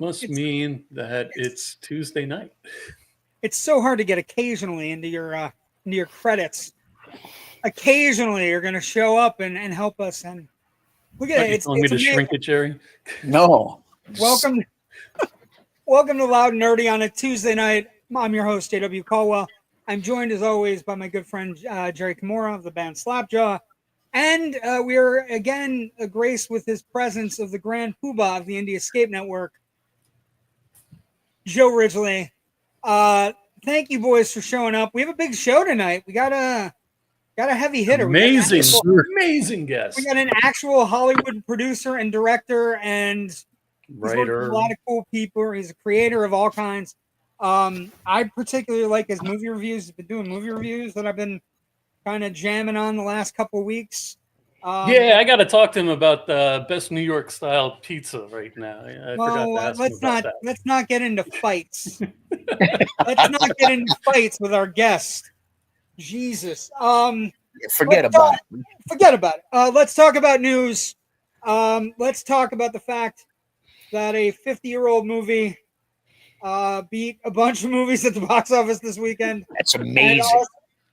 must mean that it's Tuesday night. It's so hard to get occasionally into your credits. Occasionally, you're going to show up and help us. And look at it. It's telling me to shrink it, Jerry. No. Welcome to Loud and Nerdy on a Tuesday night. I'm your host, JW Colwell. I'm joined as always by my good friend Jerry Kamora of the band Slapjaw. And we are again graced with his presence of the Grand Poobah of the Indie Escape Network, Joe Ridgely. Thank you, boys, for showing up. We have a big show tonight. We got a heavy hitter. Amazing guest. We got an actual Hollywood producer and director and writer. A lot of cool people. He's a creator of all kinds. I particularly like his movie reviews. He's been doing movie reviews that I've been kind of jamming on the last couple of weeks. I got to talk to him about the best New York style pizza right now. I forgot to ask him about that. Let's not get into fights. Let's not get into fights with our guest. Jesus. Forget about it. Forget about it. Let's talk about news. Let's talk about the fact that a 50-year-old movie beat a bunch of movies at the box office this weekend. That's amazing.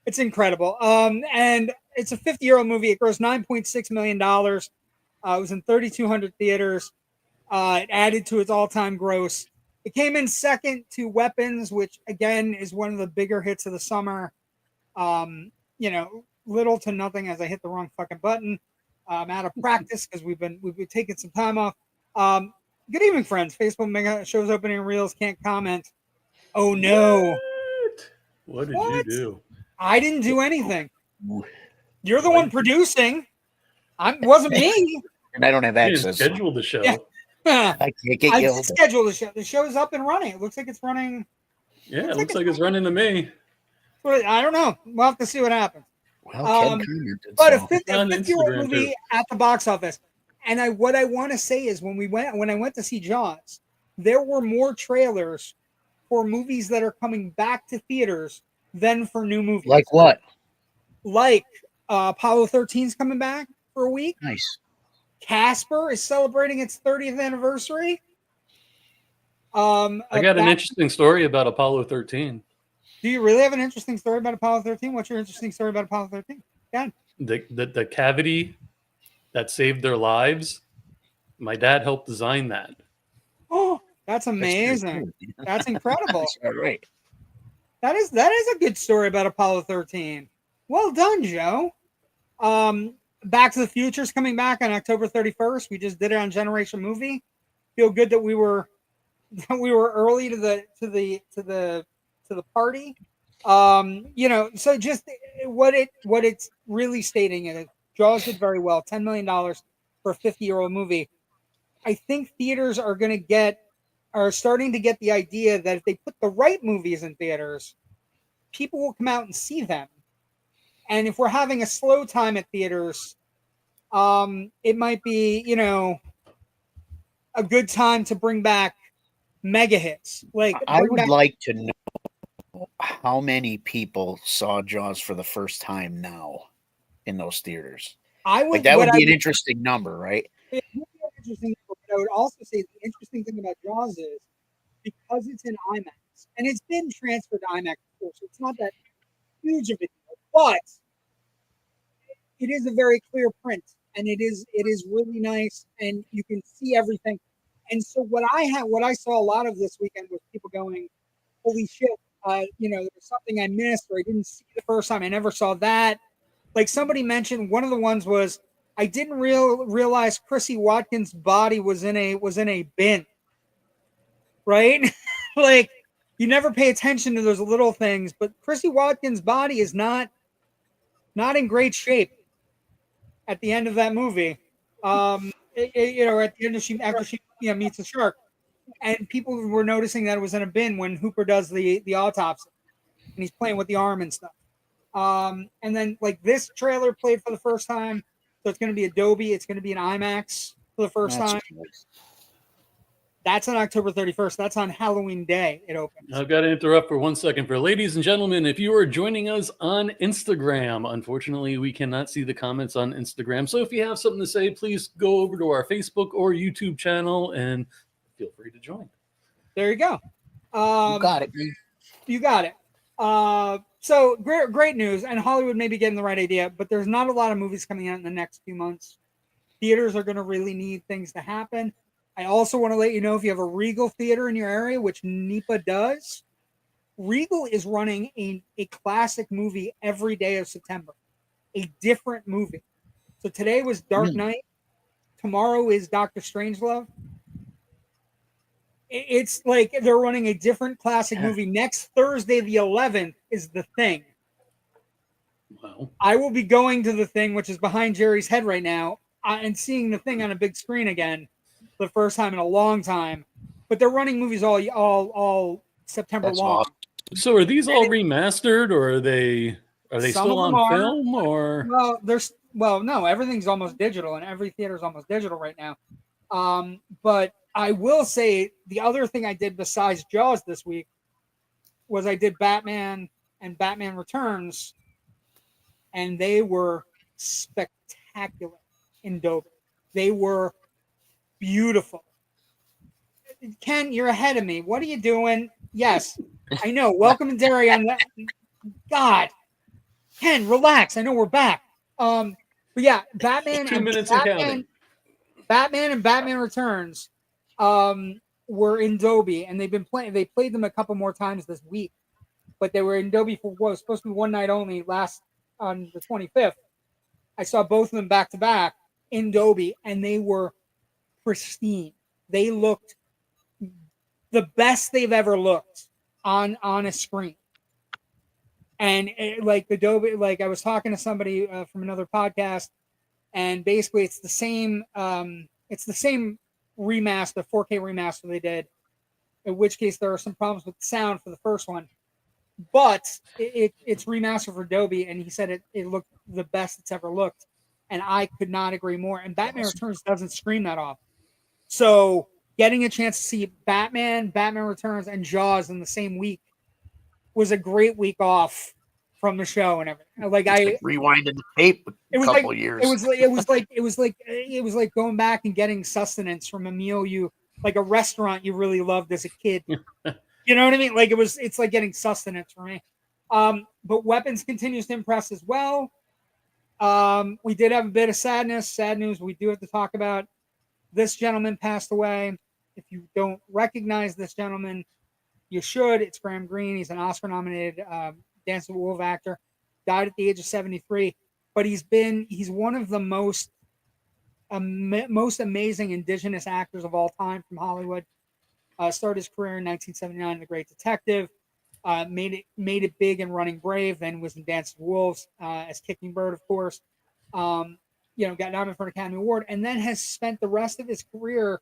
It's incredible. And it's a 50-year-old movie. It grossed $9.6 million. It was in 3,200 theaters. It added to its all-time gross. It came in second to Weapons, which, again, is one of the bigger hits of the summer. Little to nothing as I hit the wrong fucking button. I'm out of practice because we've been taking some time off. Good evening, friends. Facebook Mega shows opening reels. Can't comment. Oh, no. What did you do? I didn't do anything. You're the one producing. Wasn't me. And I don't have access. Schedule the show. Yeah. I can't get you. Schedule the show. The show's up and running. It looks like it's running. Yeah, it looks like it's running to me. I don't know. We'll have to see what happens. Well, but a 50-year-old movie at the box office. And what I want to say is when I went to see Jaws, there were more trailers for movies that are coming back to theaters than for new movies. Like what? Like Apollo 13's coming back for a week. Nice. Casper is celebrating its 30th anniversary. I got an interesting story about Apollo 13. Do you really have an interesting story about Apollo 13? What's your interesting story about Apollo 13? Yeah. The cavity that saved their lives. My dad helped design that. Oh, that's amazing. That's incredible. That's all right. That is a good story about Apollo 13. Well done, Joe. Back to the Future's coming back on October 31st. We just did it on Generation Movie. Feel good that we were early to the party. So just what it's really stating is Jaws did very well. $10 million for a 50-year-old movie. I think theaters are starting to get the idea that if they put the right movies in theaters, people will come out and see them. And if we're having a slow time at theaters, it might be, a good time to bring back mega hits. I would like to know how many people saw Jaws for the first time now in those theaters. That would be an interesting number, right? It would be an interesting number, but I would also say the interesting thing about Jaws is because it's in IMAX, and it's been transferred to IMAX before, so it's not that huge of a deal, but it is a very clear print, and it is really nice, and you can see everything. And so what I saw a lot of this weekend was people going, holy shit, there was something I missed or I didn't see the first time. I never saw that. Like somebody mentioned, one of the ones was I didn't realize Chrissy Watkins' body was in a bin. Right? Like you never pay attention to those little things, but Chrissy Watkins' body is not in great shape at the end of that movie. At the end after she meets the shark, and people were noticing that it was in a bin when Hooper does the autopsy, and he's playing with the arm and stuff. And then like this trailer played for the first time, so it's going to be Adobe. It's going to be an IMAX for the first time. Nice. That's on October 31st. That's on Halloween Day. It opens. I've got to interrupt for 1 second. For ladies and gentlemen, if you are joining us on Instagram, unfortunately, we cannot see the comments on Instagram. So if you have something to say, please go over to our Facebook or YouTube channel and feel free to join. There you go. You got it. You got it. So great news, and Hollywood may be getting the right idea, but there's not a lot of movies coming out in the next few months. Theaters are going to really need things to happen. I also want to let you know, if you have a Regal theater in your area, which NEPA does, Regal is running a classic movie every day of September, a different movie. So today was Dark Knight. Tomorrow is Doctor Strangelove. It's like they're running a different classic movie. Next Thursday, the 11th, is The Thing. Wow. I will be going to The Thing, which is behind Jerry's head right now, and seeing The Thing on a big screen again for the first time in a long time. But they're running movies all September long. Awesome. So are these all remastered, or are they still on film? Or no, everything's almost digital, and every theater is almost digital right now. But I will say the other thing I did besides Jaws this week was I did Batman and Batman Returns, and they were spectacular in Dolby. They were beautiful. Ken, you're ahead of me. What are you doing? Yes, I know. Welcome to Derry on that. God, Ken, relax. I know we're back. But yeah, Batman and Batman Returns were in Dolby, and they've been playing. They played them a couple more times this week, but they were in Dolby for what was supposed to be one night only on the 25th. I saw both of them back to back in Dolby, and they were pristine. They looked the best they've ever looked on a screen. And like the Dolby, like I was talking to somebody from another podcast, and basically it's the same. It's the same remaster, 4K remaster they did. In which case there are some problems with the sound for the first one, but it's remastered for Dolby, and he said it looked the best it's ever looked, and I could not agree more. And Batman Returns doesn't scream that often, so getting a chance to see Batman Returns, and Jaws in the same week was a great week off from the show and everything. Like I rewinded the tape a couple years. It was like going back and getting sustenance from a meal like a restaurant you really loved as a kid. You know what I mean? Like it's like getting sustenance for me. But Weapons continues to impress as well. We did have a bit of sad news we do have to talk about. This gentleman passed away. If you don't recognize this gentleman, you should. It's Graham Greene. He's an Oscar-nominated Dance with Wolves actor. Died at the age of 73. But he's one of the most amazing Indigenous actors of all time from Hollywood. Started his career in 1979 in The Great Detective. Made it big in Running Brave, then was in Dance with Wolves as Kicking Bird, of course. Got nominated for an Academy Award, and then has spent the rest of his career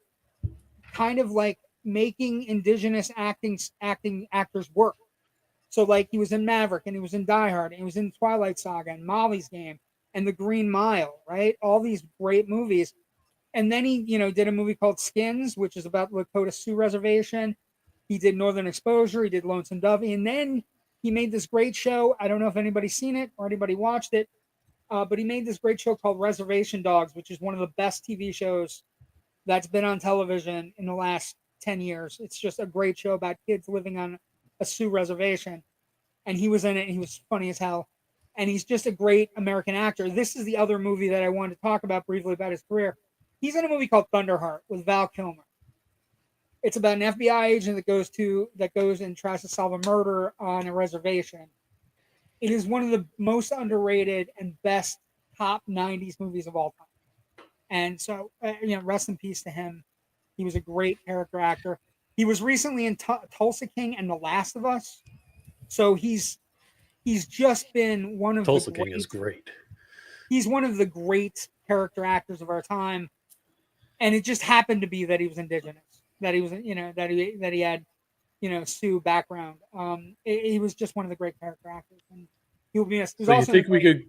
kind of like making Indigenous acting actors work. So like he was in Maverick, and he was in Die Hard, and he was in Twilight Saga and Molly's Game and The Green Mile, right? All these great movies. And then he, did a movie called Skins, which is about Lakota Sioux Reservation. He did Northern Exposure. He did Lonesome Dove. And then he made this great show. I don't know if anybody's seen it or anybody watched it, but he made this great show called Reservation Dogs, which is one of the best TV shows that's been on television in the last 10 years. It's just a great show about kids living on a Sioux reservation. And he was in it, and he was funny as hell. And he's just a great American actor. This is the other movie that I wanted to talk about briefly about his career. He's in a movie called Thunderheart with Val Kilmer. It's about an FBI agent that goes and tries to solve a murder on a reservation. It is one of the most underrated and best top 90s movies of all time. And so, rest in peace to him. He was a great character actor. He was recently in Tulsa King and The Last of Us. So he's just been one of Tulsa King is great. He's one of the great character actors of our time. And it just happened to be that he was Indigenous, that he was, that he had, Sioux background. He was just one of the great character actors, and he will be missed. So you think we could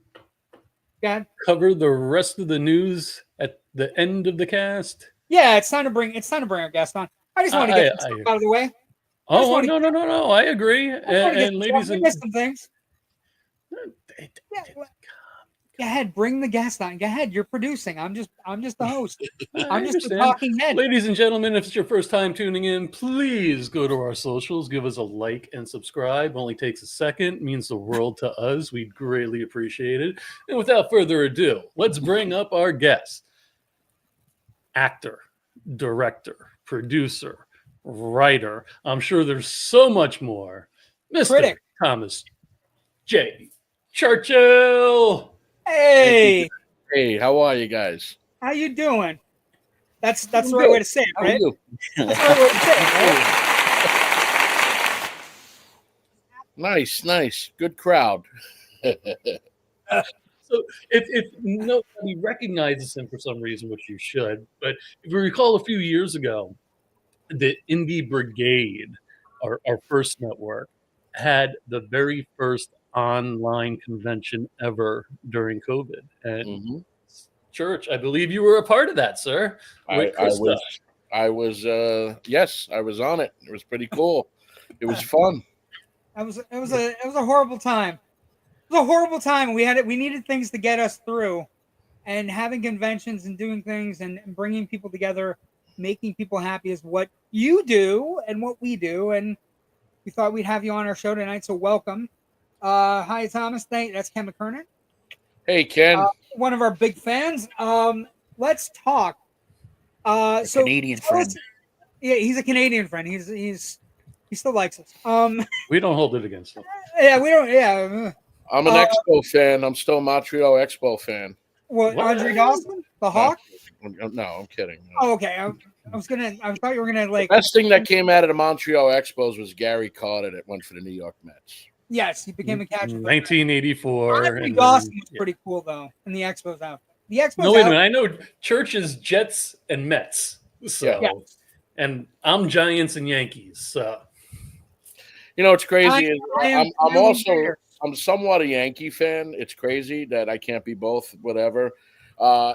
cover the rest of the news at the end of the cast? Yeah, it's time to bring our guest on. I just want to get some stuff out of the way. Oh, no! I agree. And ladies and some things. Go ahead, bring the guest on. Go ahead, you're producing. I'm just the host. I'm just the understand. talking head. Ladies and gentlemen, if it's your first time tuning in, please go to our socials, give us a like and subscribe. Only takes a second, means the world to us. We'd greatly appreciate it. And without further ado, let's bring up our guest. Actor, director, producer, writer. I'm sure there's so much more. Mr. Critic. Thomas J. Churchill. Hey, Hey, how are you guys? how you doing? That's the right way to say it, How are right? you? That's the right way to say it, right? Nice. Good crowd. So if nobody recognizes him for some reason, which you should, but if you recall a few years ago, the Indie Brigade, our first network, had the very first online convention ever during COVID. And Church, I believe you were a part of that, sir. I was yes, I was on it. It was pretty cool. It was fun. It was a horrible time. It was a horrible time. We needed things to get us through, and having conventions and doing things and bringing people together, making people happy is what you do and what we do. And we thought we'd have you on our show tonight, so welcome. Hi, Thomas. That's Ken McKernan. Hey, Ken. One of our big fans. Let's talk. Canadian friend. Yeah, he's a Canadian friend. He still likes us. We don't hold it against him. Yeah, we don't. Yeah. I'm an Expo fan. I'm still a Montreal Expo fan. What? Andre Dawson, the Hawk? No, I'm kidding. No. Oh, okay. I thought you were gonna like. The best thing that came out of the Montreal Expos was Gary Carter that went for the New York Mets. Yes, he became a catcher. 1984. Andre Dawson was pretty cool though in the Expos outfit. The Expos. No, wait a minute. I know Church's Jets and Mets. So, yeah. And I'm Giants and Yankees. So, you know, it's crazy. I'm somewhat a Yankee fan. It's crazy that I can't be both. Whatever.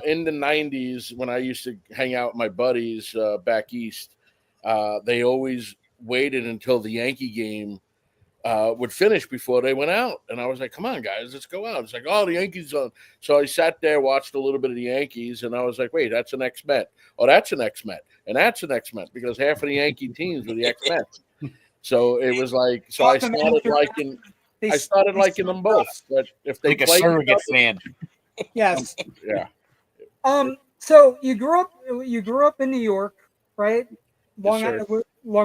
In the 90s, when I used to hang out with my buddies back east, they always waited until the Yankee game would finish before they went out. And I was like, come on, guys, let's go out. It's like, oh, the Yankees on. So I sat there, watched a little bit of the Yankees, and I was like, wait, that's an ex-Met. Oh, that's an ex-Met. And that's an ex-Met, because half of the Yankee teams were the ex-Mets. So it was like, so I started liking them both. But if they like a surrogate fan. Yes. Yeah. So you grew up in New York, right? Long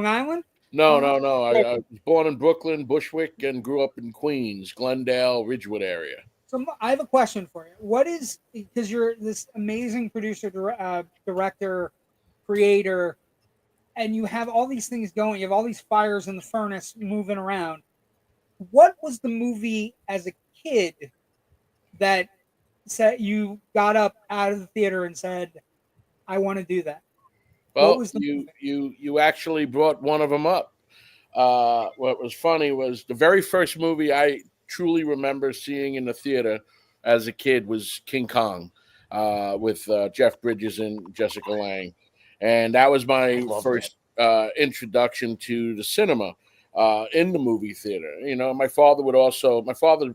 Island? No. I was born in Brooklyn, Bushwick, and grew up in Queens, Glendale, Ridgewood area. So I have a question for you. What is, because you're this amazing producer, director, creator, and you have all these things going. You have all these fires in the furnace moving around. What was the movie as a kid that said you got up out of the theater and said, I want to do that? Well, you actually brought one of them up. What was funny was the very first movie I truly remember seeing in the theater as a kid was King Kong with Jeff Bridges and Jessica Lange. And that was my first introduction to the cinema in the movie theater. You know, my father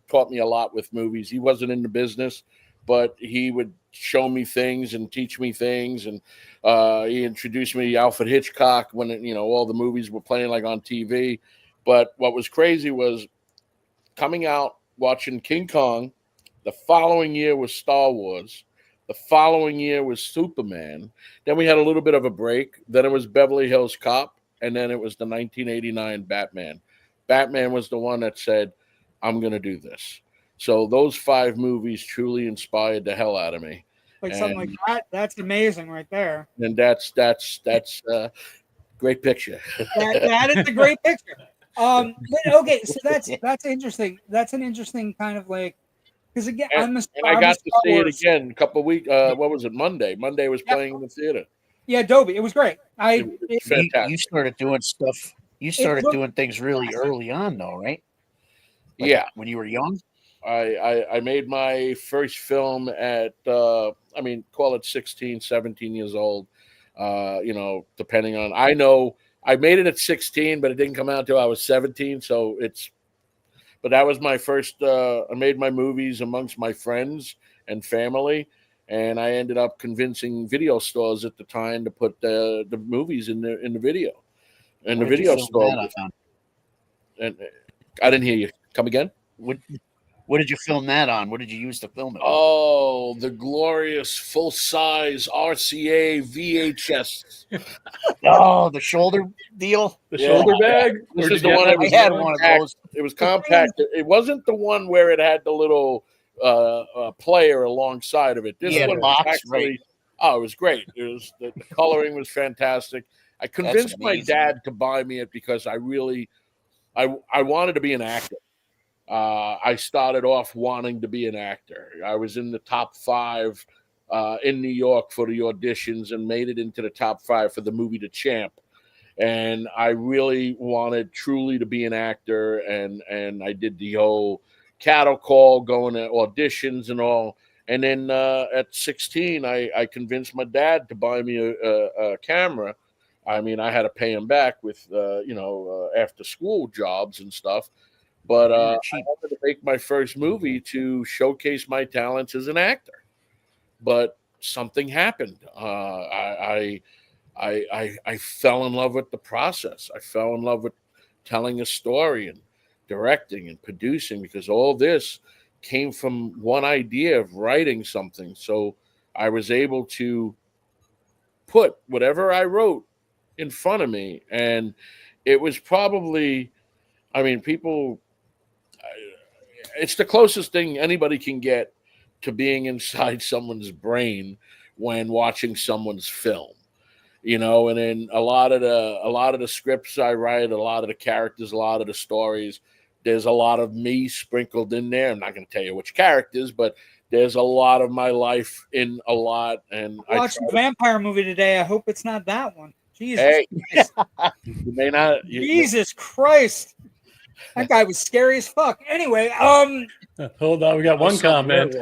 taught me a lot with movies. He wasn't in the business, but he would show me things and teach me things. And he introduced me to Alfred Hitchcock when, all the movies were playing like on TV. But what was crazy was coming out, watching King Kong. The following year was Star Wars. The following year was Superman. Then we had a little bit of a break. Then it was Beverly Hills Cop. And then it was the 1989 Batman. Batman was the one that said, I'm going to do this. So those 5 movies truly inspired the hell out of me. Something like that. That's amazing right there. And that's great picture. that is a great picture. But okay, so that's interesting. That's an interesting kind of like, because again, I got to see it again a couple of weeks. What was it? Monday. Monday was playing in the theater. Yeah, Adobe. It was great. You started doing stuff. You started doing things really early on, though, right? Yeah, when you were young. I made my first film at call it 16, 17 years old. Depending on, I know I made it at 16, but it didn't come out until I was 17. So it's But that was my first. I made my movies amongst my friends and family, and I ended up convincing video stores at the time to put the movies in the video, in the video store. And I didn't hear you. Come again? What did you film that on? What did you use to film it? Oh, the glorious full-size RCA VHS. Oh, the shoulder deal? The shoulder bag? This is the one I had one of those. It was compact. It wasn't the one where it had the little player alongside of it. This one was actually, oh, it was great. It was the coloring was fantastic. I convinced my dad to buy me it because I really, I wanted to be an actor. I started off wanting to be an actor. I was in the top 5 in New York for the auditions and made it into the top 5 for the movie The Champ. And I really wanted truly to be an actor. And I did the whole cattle call, going to auditions and all. And then at 16, I convinced my dad to buy me a camera. I mean, I had to pay him back with, after school jobs and stuff. But I wanted to make my first movie to showcase my talents as an actor. But something happened. I fell in love with the process. I fell in love with telling a story and directing and producing, because all this came from one idea of writing something. So I was able to put whatever I wrote in front of me. And it was probably, I mean, it's the closest thing anybody can get to being inside someone's brain when watching someone's film, and then a lot of the scripts I write, a lot of the characters, a lot of the stories, there's a lot of me sprinkled in there. I'm not going to tell you which characters, but there's a lot of my life in a lot. And I watched a vampire movie today. I hope it's not that one. Jesus Christ. You may not. Jesus Christ. That guy was scary as fuck. Anyway, hold on, we got one comment.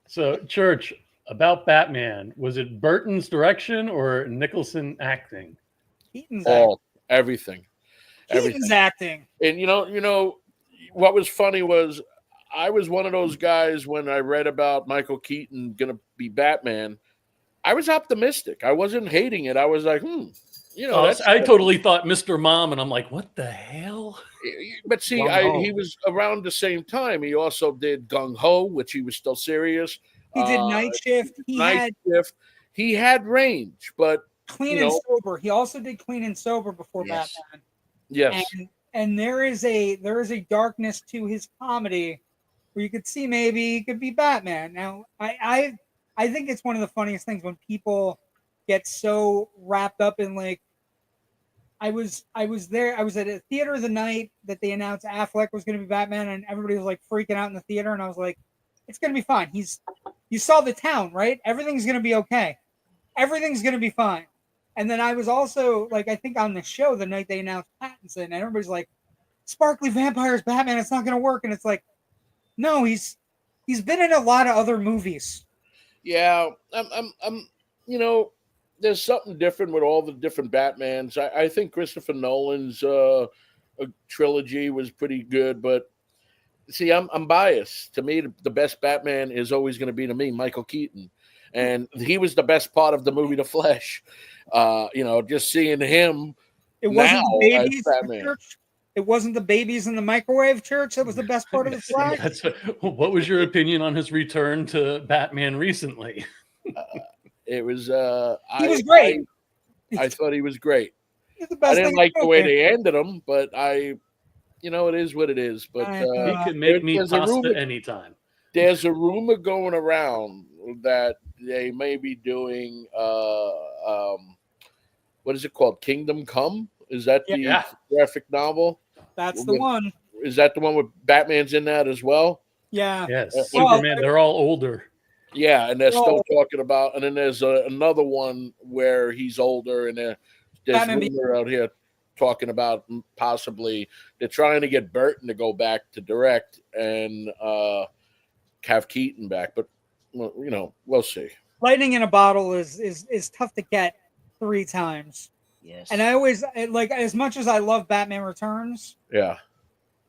So, Church, about Batman, was it Burton's direction or Nicholson acting? Keaton's everything. Keaton's acting. And what was funny was I was one of those guys when I read about Michael Keaton gonna be Batman. I was optimistic. I wasn't hating it. I was like, I totally thought Mr. Mom, and I'm like, what the hell? But see, he was around the same time. He also did Gung Ho, which he was still serious. He did Night Shift. He had range, but Clean and Sober. He also did Clean and Sober before Batman. Yes. And there is a darkness to his comedy where you could see maybe he could be Batman. Now, I think it's one of the funniest things when people get so wrapped up in like, I was there. I was at a theater the night that they announced Affleck was going to be Batman, and everybody was like freaking out in the theater. And I was like, it's going to be fine. You saw The Town, right? Everything's going to be okay. Everything's going to be fine. And then I was also like, I think on the show the night they announced Pattinson, and everybody's like, sparkly vampires, Batman, it's not going to work. And it's like, no, he's been in a lot of other movies. Yeah, I'm there's something different with all the different Batmans. I think Christopher Nolan's trilogy was pretty good, but see, I'm biased. To me, the best Batman is always going to be, to me, Michael Keaton, and he was the best part of the movie The Flash. Just seeing him. It wasn't the babies, Church. It wasn't the babies in the microwave, Church. That was the best part of The Flash. What was your opinion on his return to Batman recently? It was. He was great. I thought he was great. He's the best. I didn't like the way they ended him, but it is what it is. But he can make me pasta anytime. There's a rumor going around that they may be doing what is it called? Kingdom Come? Is that the graphic novel? That's the one. Is that the one with Batman's in that as well? Yeah. Yes. Superman. They're all older. Yeah, and they're still talking about, and then there's another one where he's older, and there's rumor out here talking about possibly they're trying to get Burton to go back to direct and have Keaton back, but we'll see. Lightning in a bottle is tough to get 3 times. Yes, and I always like, as much as I love Batman Returns. Yeah.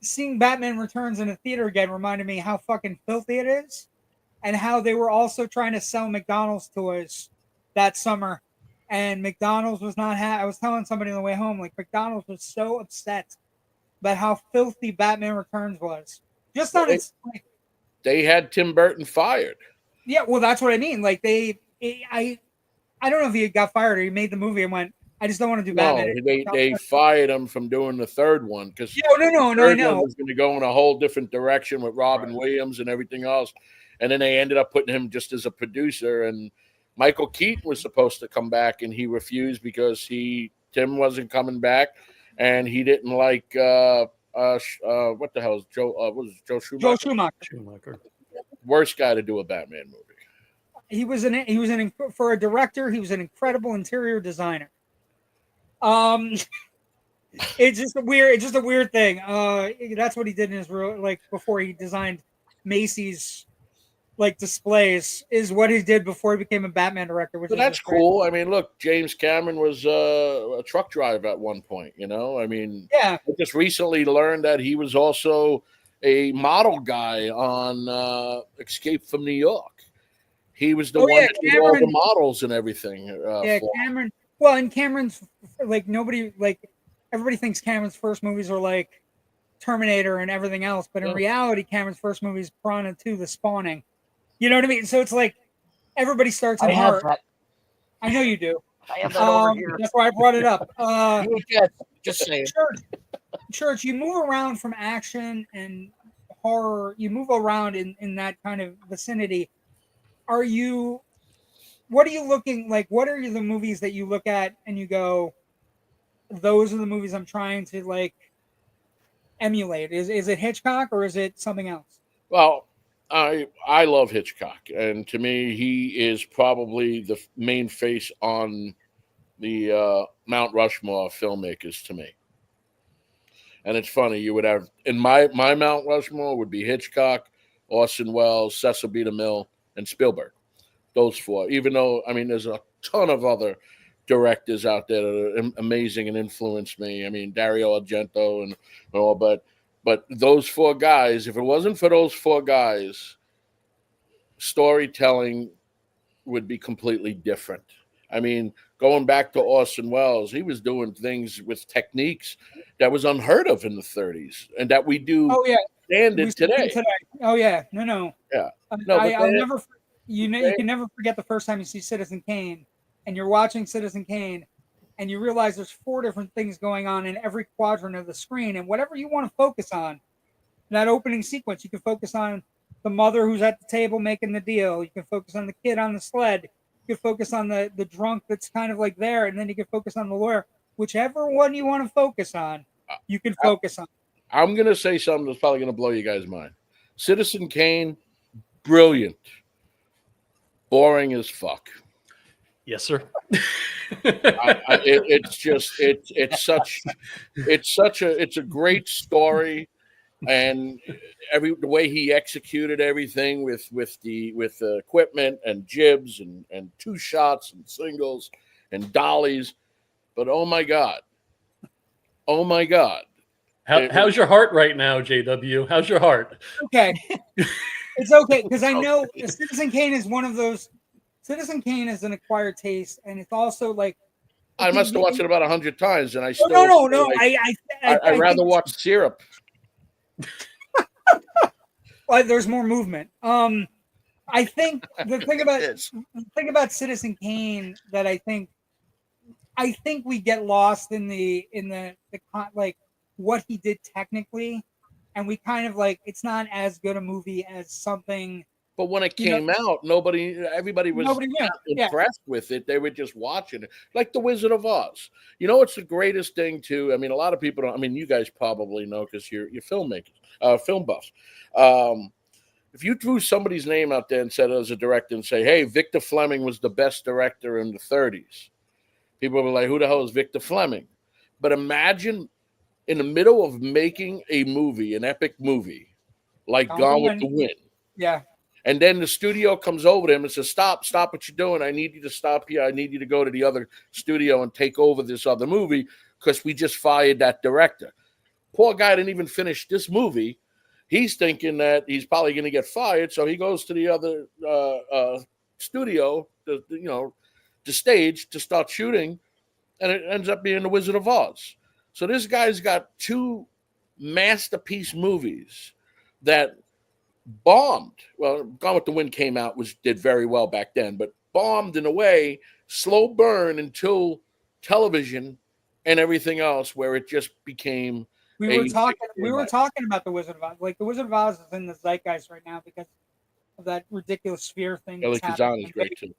seeing Batman Returns in a theater again reminded me how fucking filthy it is, and how they were also trying to sell McDonald's toys that summer, and McDonald's was not. I was telling somebody on the way home, like McDonald's was so upset about how filthy Batman Returns was. Just on its. They had Tim Burton fired. Yeah, well, that's what I mean. Like I don't know if he got fired or he made the movie and went, I just don't want to do Batman. No, they fired him from doing the third one because no, I know. Was going to go in a whole different direction with Robin Williams and everything else, and then they ended up putting him just as a producer. And Michael Keaton was supposed to come back, and he refused because Tim wasn't coming back, and he didn't like what the hell is Joe? Was it Joe Schumacher? Joe Schumacher. Worst guy to do a Batman movie. He was for a director. He was an incredible interior designer. It's just a weird thing. That's what he did in his before he designed Macy's displays is what he did before he became a Batman director. But that's cool. I mean, look, James Cameron was a truck driver at one point. I mean, yeah. I just recently learned that he was also a model guy on Escape from New York. He was the one that did all the models and everything. Cameron. Well, and Cameron's everybody thinks Cameron's first movies are like Terminator and everything else, but in reality, Cameron's first movie is Piranha 2: The Spawning. You know what I mean? So it's like everybody starts in art. I know you do. I have that over here. That's why I brought it up. Just saying. Church, you move around from action and horror. You move around in that kind of vicinity. What are you looking like? What are the movies that you look at and you go, those are the movies I'm trying to emulate? Is it Hitchcock or is it something else? Well, I love Hitchcock, and to me, he is probably the main face on the Mount Rushmore of filmmakers to me. And it's funny, you would have in my Mount Rushmore would be Hitchcock, Orson Welles, Cecil B. DeMille, and Spielberg. Those four. Even though, I mean, there's a ton of other directors out there that are amazing and influenced me. I mean, Dario Argento and all, but those four guys, if it wasn't for those four guys, storytelling would be completely different. I mean, going back to Orson Welles, he was doing things with techniques that was unheard of in the 30s and that we do standard today. Oh, yeah. No. Yeah. I'll never, you can never forget the first time you see Citizen Kane and you're watching Citizen Kane and you realize there's four different things going on in every quadrant of the screen. And whatever you want to focus on, that opening sequence, you can focus on the mother who's at the table making the deal. You can focus on the kid on the sled. You can focus on the drunk that's kind of there. And then you can focus on the lawyer. Whichever one you want to focus on, you can focus on. I'm going to say something that's probably going to blow you guys' mind. Citizen Kane, brilliant. Boring as fuck. Yes, sir. It's a great story, and the way he executed everything with the equipment and jibs and two shots and singles and dollies, but oh my god, how's your heart right now, JW? How's your heart? Okay, it's okay because I know Citizen Kane is one of those. Citizen Kane is an acquired taste, and it's also I must have watched it about 100 times, and I still no. I'd rather watch Syrup. Well, there's more movement. I think the thing about Citizen Kane that I think we get lost in the what he did technically, and we kind of it's not as good a movie as something. But when it came out, everybody was impressed with it. They were just watching it, like The Wizard of Oz. It's the greatest thing too. I mean, a lot of people don't. I mean, you guys probably know because you're filmmakers, film buffs. If you threw somebody's name out there and said as a director and say, "Hey, Victor Fleming was the best director in the 30s," people were like, "Who the hell is Victor Fleming?" But imagine in the middle of making a movie, an epic movie, like Gone with the Wind. Yeah. And then the studio comes over to him and says, stop what you're doing. I need you to stop here. I need you to go to the other studio and take over this other movie because we just fired that director. poor guy didn't even finish this movie. He's thinking that he's probably going to get fired, so he goes to the other studio, the stage to start shooting, and it ends up being The Wizard of Oz. So this guy's got 2 masterpiece movies that bombed. Well, Gone with the Wind came out, did very well back then, but bombed in a way, slow burn until television and everything else, where it just became. We were talking about The Wizard of Oz. Like, The Wizard of Oz is in the zeitgeist right now because of that ridiculous sphere thing. Eli Kazan is great too.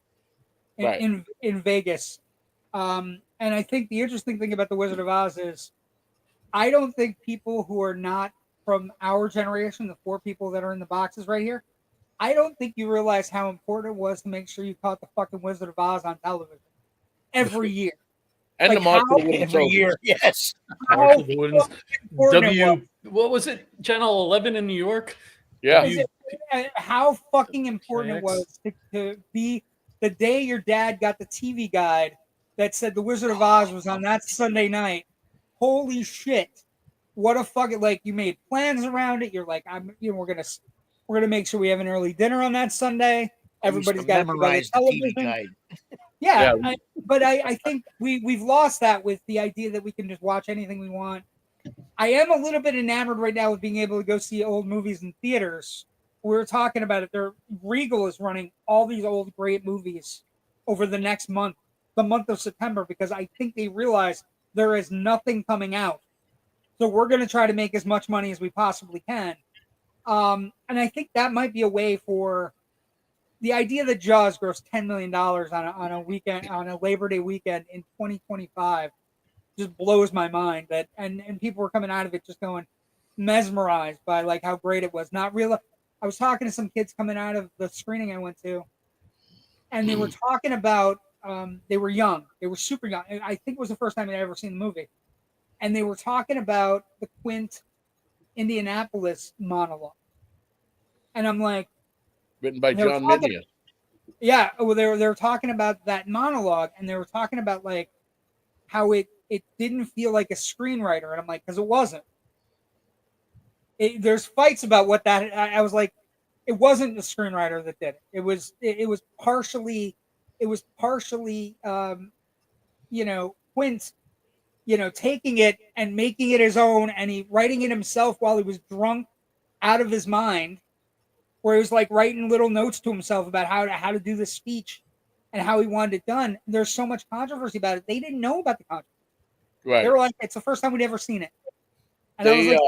In Vegas. And I think the interesting thing about The Wizard of Oz is I don't think people who are not from our generation, the 4 people that are in the boxes right here, I don't think you realize how important it was to make sure you caught the fucking Wizard of Oz on television every year. And like the Mark every year, yes. What was it? Channel 11 in New York? Yeah. How fucking important it was to be the day your dad got the TV guide that said The Wizard of Oz was on that Sunday night. Holy shit. What a fucking, like, you made plans around it. You're like, we're gonna make sure we have an early dinner on that Sunday. Everybody's got to memorize the TV guide. Yeah. But I think we've lost that with the idea that we can just watch anything we want. I am a little bit enamored right now with being able to go see old movies in theaters. We were talking about it. Regal is running all these old great movies over the next month, the month of September, because I think they realize there is nothing coming out. So we're going to try to make as much money as we possibly can. And I think that might be a way for the idea that Jaws grossed $10 million on a weekend, on a Labor Day weekend in 2025, just blows my mind. That and people were coming out of it just going mesmerized by like how great it was. Not real. I was talking to some kids coming out of the screening I went to, and they were talking about they were young, they were super young. I think it was the first time they'd ever seen the movie, and they were talking about the Quint Indianapolis monologue, and I'm like, written by John Midian. Yeah, well, they were talking about that monologue, and they were talking about like how it didn't feel like a screenwriter, and I'm like, because it wasn't. There's fights about what that. I was like, it wasn't the screenwriter that did it. It was partially, Quint, taking it and making it his own, and he writing it himself while he was drunk out of his mind, where he was like writing little notes to himself about how to do the speech and how he wanted it done. There's so much controversy about it. They didn't know about the controversy. Right. They were like, it's the first time we'd ever seen it. And I was like,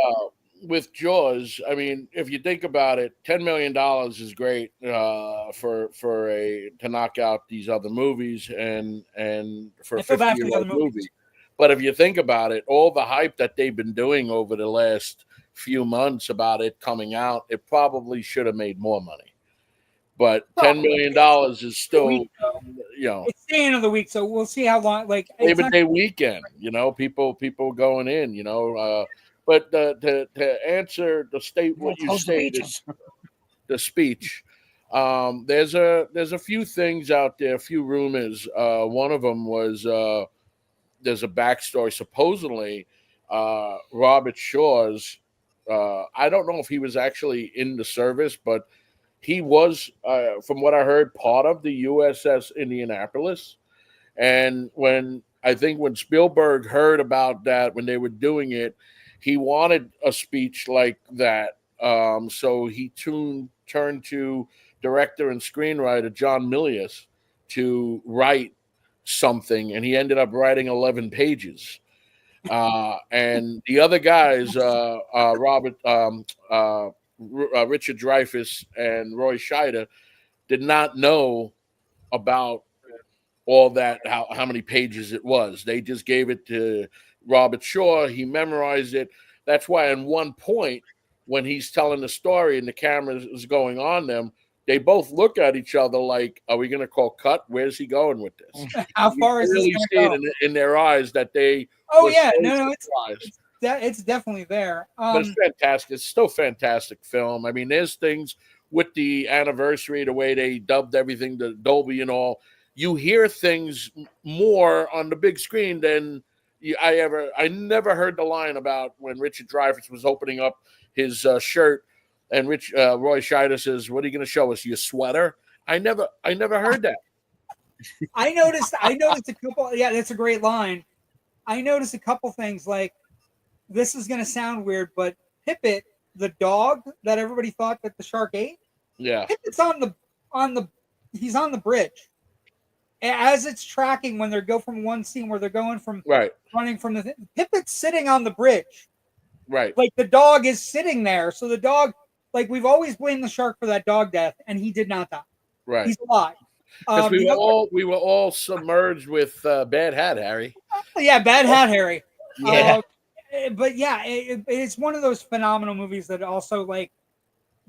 with Jaws, I mean, if you think about it, $10 million is great to knock out these other movies and for a 50-year-old movie. But if you think about it, all the hype that they've been doing over the last few months about it coming out, it probably should have made more money. But $10 million is still, it's the end of the week, so we'll see how long. Like Labor Day weekend, people going in, But to answer what you stated, the speech, there's a few things out there, a few rumors. One of them was there's a backstory. Supposedly, Robert Shaw's. I don't know if he was actually in the service, but he was, from what I heard, part of the USS Indianapolis. And when Spielberg heard about that, when they were doing it, he wanted a speech like that. So he turned to director and screenwriter John Milius to write something, and he ended up writing 11 pages. And the other guys, Richard Dreyfuss and Roy Scheider, did not know about all that, how many pages it was. They just gave it to Robert Shaw. He memorized it. That's why at one point when he's telling the story and the camera is going on them, they both look at each other like, are we going to call cut? Where's he going with this? How far is really this going to go? In their eyes that they it's definitely there. But it's fantastic. It's still a fantastic film. I mean, there's things with the anniversary, the way they dubbed everything, the Dolby and all. You hear things more on the big screen than I never heard the line about when Richard Dreyfuss was opening up his shirt, and Roy Scheider says, "What are you going to show us? Your sweater?" I never heard that. I noticed a couple. Yeah, that's a great line. I noticed a couple things. Like, this is going to sound weird, but Pippet, the dog that everybody thought that the shark ate, Yeah, Pippet's he's on the bridge as it's tracking when they go from one scene where they're going from running from the Pippet's sitting on the bridge. Right. Like, the dog is sitting there. So the dog, like, we've always blamed the shark for that dog death, and he did not die. Right. He's alive. Because we were all submerged with Bad Hat Harry. Yeah, Bad Hat Harry. Yeah. But yeah, it's one of those phenomenal movies that also, like,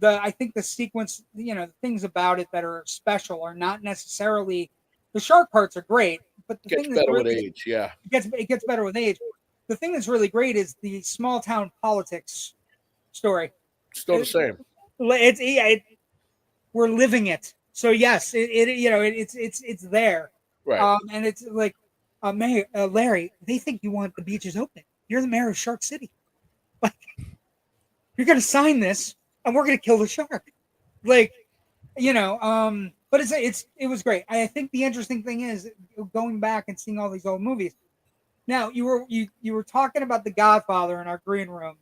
I think the sequence, the things about it that are special are not necessarily, the shark parts are great, but the Gets thing better really, with age. Yeah, it gets better with age. The thing that's really great is the small town politics story. still the same. We're living it. So yes, it's there. Right. And it's like, Mayor Larry, they think you want the beaches open. You're the mayor of Shark City. Like, you're gonna sign this, and we're gonna kill the shark. Like, but it was great. I think the interesting thing is going back and seeing all these old movies. Now, you were talking about The Godfather in our green room.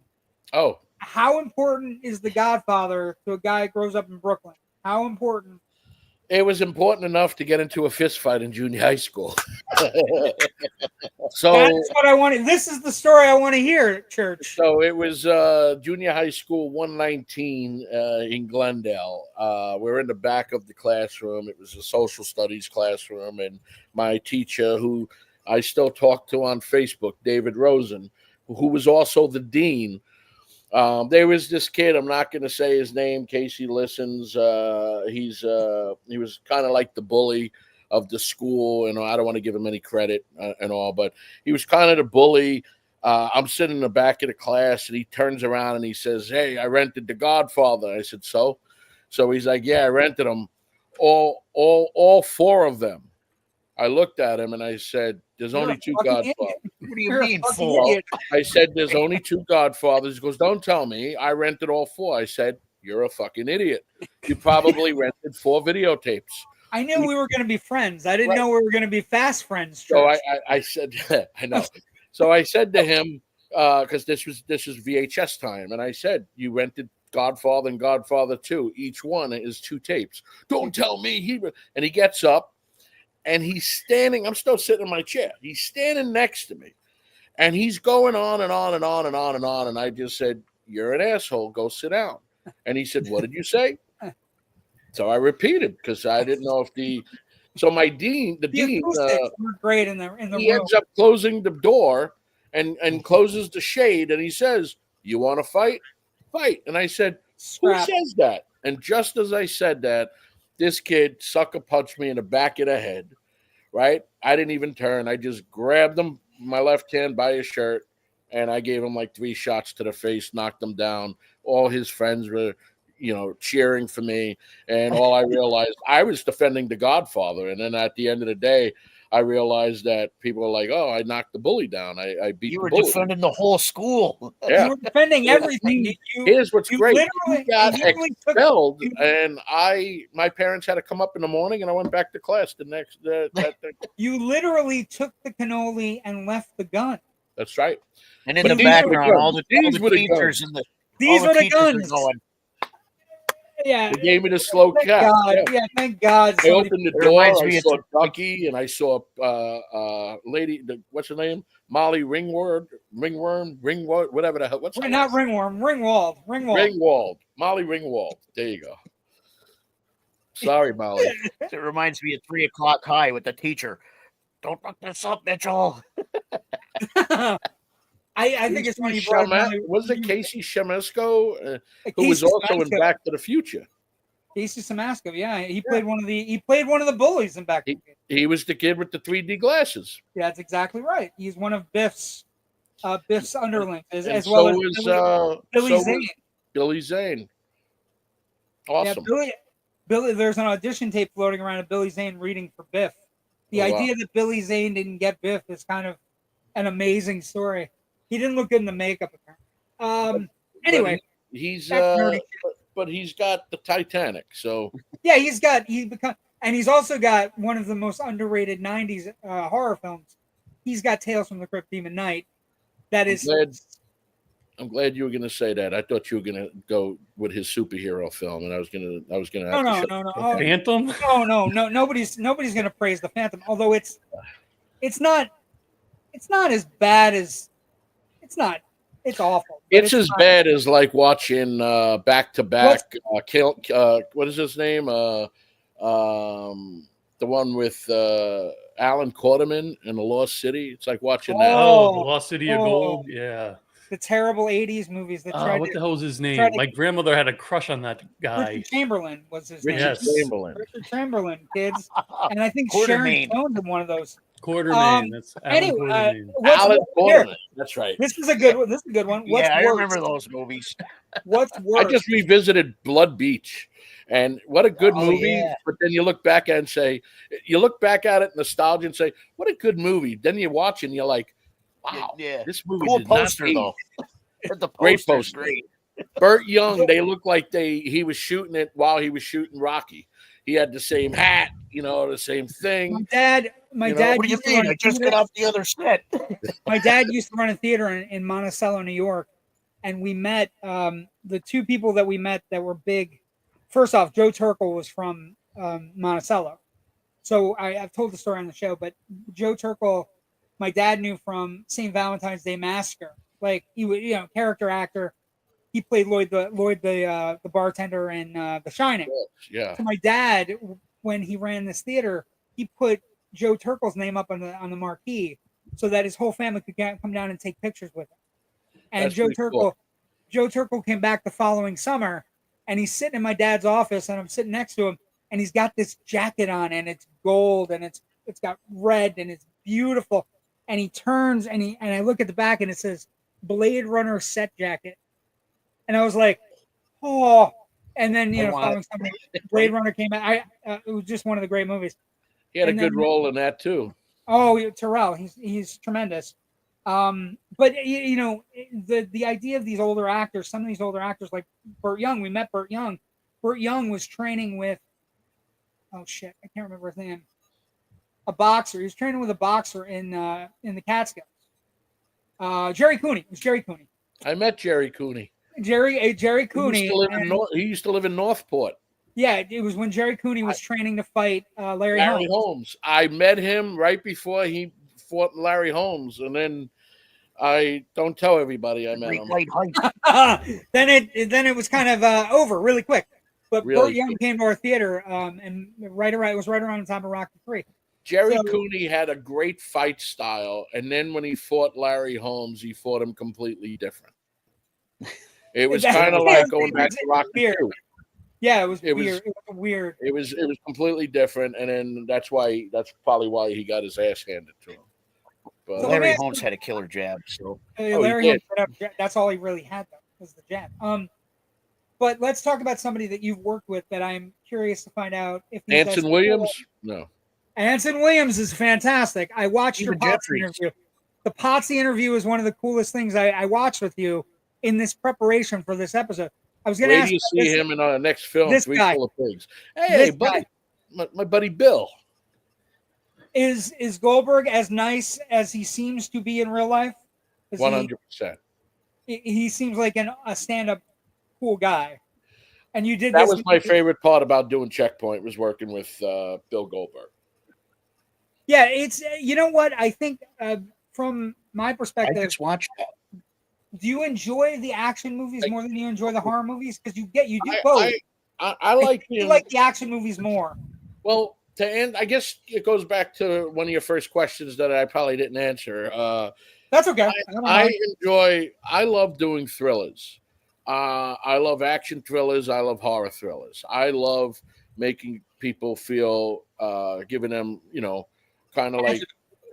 Oh, how important is The Godfather to a guy who grows up in Brooklyn? How important? it was important enough to get into a fist fight in junior high school. So that's what I wanted. This is the story I want to hear, Church. So it was junior high school 119 in Glendale. We're in the back of the classroom. It was a social studies classroom, and my teacher, who I still talk to on Facebook, David Rosen, who was also the dean. There was this kid, I'm not going to say his name in case he listens. He was kind of like the bully of the school, and I don't want to give him any credit and all, but he was kind of the bully. I'm sitting in the back of the class, and he turns around and he says, "Hey, I rented The Godfather." I said, "So?" So he's like, "Yeah, I rented them, all four of them." I looked at him and I said, "There's only two Godfathers." What do you mean, four? I said, "There's only two Godfathers." He goes, "Don't tell me. I rented all four." I said, "You're a fucking idiot. You probably rented 4 videotapes." I knew we were going to be friends. I didn't know we were going to be fast friends. So I said, I know. So I said to him, because this was VHS time, and I said, "You rented Godfather and Godfather 2. Each one is 2 tapes." "Don't tell me." And he gets up. And he's standing, I'm still sitting in my chair. He's standing next to me. And he's going on and on and on and on and on. And I just said, "You're an asshole. Go sit down." And he said, "What did you say?" So I repeated, because I didn't know if the dean were great in the he room. ends up closing the door and closes the shade. And he says, "You want to fight? Fight." And I said, Scrap. "Who says that?" And just as I said that, this kid sucker punched me in the back of the head, right? I didn't even turn. I just grabbed him, my left hand by his shirt, and I gave him like 3 shots to the face, knocked him down. All his friends were, cheering for me. And all I realized, I was defending The Godfather. And then at the end of the day, I realized that people were like, "Oh, I knocked the bully down. I beat You the were bully." defending the whole school. Yeah. You were defending everything. Here's what's great. Literally, You got literally expelled, and my parents had to come up in the morning, and I went back to class the next. You literally took the cannoli and left the gun. That's right. And in But the these were the background, guns. all the These were the teachers guns. and These all were the teachers are guns. going, Yeah. They gave me the slow Thank cap. God. Yeah, thank God. I opened the It door. reminds I me of- saw Ducky, and I saw lady. What's her name? Molly Ringwald, whatever the hell. What's her Not name? Ringwald. Molly Ringwald. There you go. Sorry, Molly. It reminds me of 3 o'clock high with the teacher. "Don't look this up, Mitchell." I think it's when you brought Was it Casey Shemesko, who was also in Back to the Future? Casey Simasko, yeah, he played one of the bullies in Back. He was the kid with the 3D glasses. Yeah, that's exactly right. He's one of Biff's underlings, as so well as was Billy Zane. Billy Zane. Awesome. Yeah, Billy. There's an audition tape floating around of Billy Zane reading for Biff. The idea that Billy Zane didn't get Biff is kind of an amazing story. He didn't look good in the makeup. Anyway, he's nerdy. but he's got the Titanic. So yeah, and he's also got one of the most underrated '90s horror films. He's got Tales from the Crypt, Demon Knight. That is. I'm glad you were going to say that. I thought you were going to go with his superhero film, and I was going to. No. Oh, Phantom? No. Nobody's going to praise the Phantom. Although it's not as bad as it's not. It's awful. It's as bad as like watching back to back. What is his name? The one with Alan Quarterman in The Lost City. It's like watching that. Oh, The Lost City of Gold. Yeah. The terrible '80s movies that tried. What the hell was his name? My grandmother had a crush on that guy. Richard Chamberlain was his name. Yes. Richard Chamberlain, kids, and I think Sharon Stone's in one of those. Quartermain. That's Alan Quartermain. Alan Quartermain. That's right. This is a good one. I remember those movies. What's worse? I just revisited Blood Beach, and what a good movie. Yeah. But then you look back at it nostalgia and say, what a good movie. Then you watch and you're like, wow, this movie cool did poster not though. The great poster. Great. Burt Young, they look like he was shooting it while he was shooting Rocky. He had the same hat, the same thing. My dad. What do you mean? I just got off the other set. My dad used to run a theater in Monticello, New York, and we met the two people that we met that were big. First off, Joe Turkel was from Monticello, so I've told the story on the show. But Joe Turkel, my dad knew from St. Valentine's Day Massacre. Like he was, character actor. He played Lloyd the bartender in The Shining. Yeah. So my dad, when he ran this theater, he put Joe Turkel's name up on the marquee so that his whole family could come down and take pictures with him. And Joe Turkel came back the following summer, and he's sitting in my dad's office, and I'm sitting next to him, and he's got this jacket on, and it's gold, and it's got red, and it's beautiful. And he turns, and I look at the back, and it says Blade Runner set jacket. And I was like, oh. And then, following summer, Blade Runner came out. It was just one of the great movies. He had a good role in that, too. Oh, Terrell. He's tremendous. But, the idea of these older actors, some of these older actors, like Burt Young, we met Burt Young. Burt Young was training with, I can't remember his name, a boxer. He was training with a boxer in the Catskills. Jerry Cooney. It was Jerry Cooney. I met Jerry Cooney. Jerry Cooney. He used to live in Northport. Yeah, it was when Jerry Cooney was training to fight Larry Holmes. I met him right before he fought Larry Holmes, and then I don't tell everybody I met him. Then it was kind of over really quick. But Burt Young came to our theater, and it was right around the time of Rocky III. Jerry Cooney had a great fight style, and then when he fought Larry Holmes, he fought him completely different. It was kind of like going back to Rocky II. Yeah, it was weird. It was completely different, and then that's probably why he got his ass handed to him. But Larry Holmes had a killer jab, so Larry Holmes that's all he really had though, was the jab. But let's talk about somebody that you've worked with that I'm curious to find out if he's Anson Williams. No, Anson Williams is fantastic. I watched your Potsy interview. The Potsy interview is one of the coolest things I watched with you in this preparation for this episode. I was going to ask you see him in our next film, this Three guy, Full of Pigs. Hey, buddy, my buddy Bill. Is Goldberg as nice as he seems to be in real life? 100%. He seems like a stand-up cool guy. And you did that was my favorite part about doing Checkpoint was working with Bill Goldberg. Yeah, it's what I think from my perspective. I just watched that. Do you enjoy the action movies more than you enjoy the horror movies? Because you do both. I like you like the action movies more. Well, to end, I guess it goes back to one of your first questions that I probably didn't answer. That's okay. I love doing thrillers. I love action thrillers. I love horror thrillers. I love making people feel, giving them, kind of like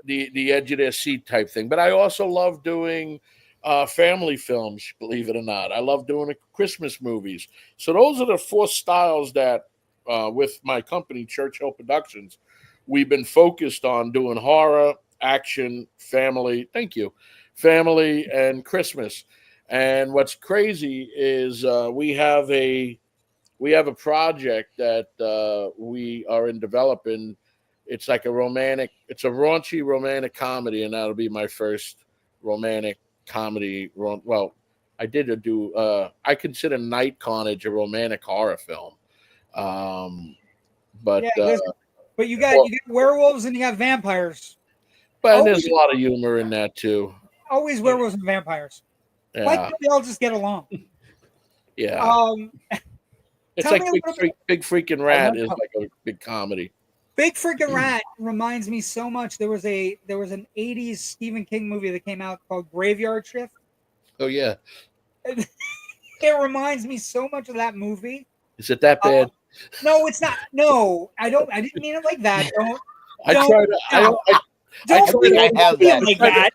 the edge of their seat type thing. But I also love doing family films, believe it or not. I love doing Christmas movies. So those are the four styles that, with my company, Churchill Productions, we've been focused on doing horror, action, family. Thank you, family, and Christmas. And what's crazy is we have a project that we are in developing. It's like it's a raunchy romantic comedy, and that'll be my first romantic comedy. Well, I consider Night Carnage a romantic horror film. But you got werewolves and you got vampires. But there's a lot of humor in that too. Always werewolves and vampires. Yeah. Why can't we all just get along? Yeah. It's like Big Freaking Rat is like a big comedy. Big Freaking Rat reminds me so much. There was an 80s Stephen King movie that came out called Graveyard Shift. Oh yeah. It reminds me so much of that movie. Is it that bad? No, it's not. No, I didn't mean it like that. I Don't feel like that.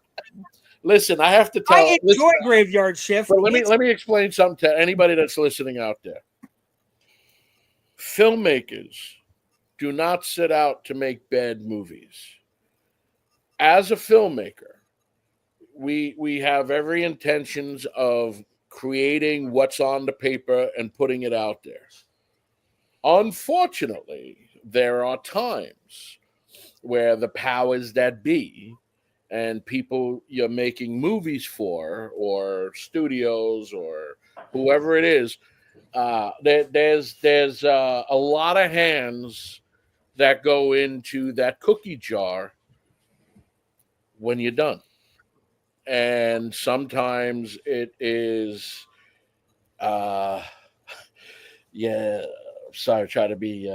Listen, I have to tell. I enjoy Graveyard Shift. But let me explain something to anybody that's listening out there. Filmmakers do not set out to make bad movies. As a filmmaker, we have every intentions of creating what's on the paper and putting it out there. Unfortunately, there are times where the powers that be and people you're making movies for, or studios, or whoever it is, there's a lot of hands that go into that cookie jar when you're done. And sometimes it is, sorry, try to be.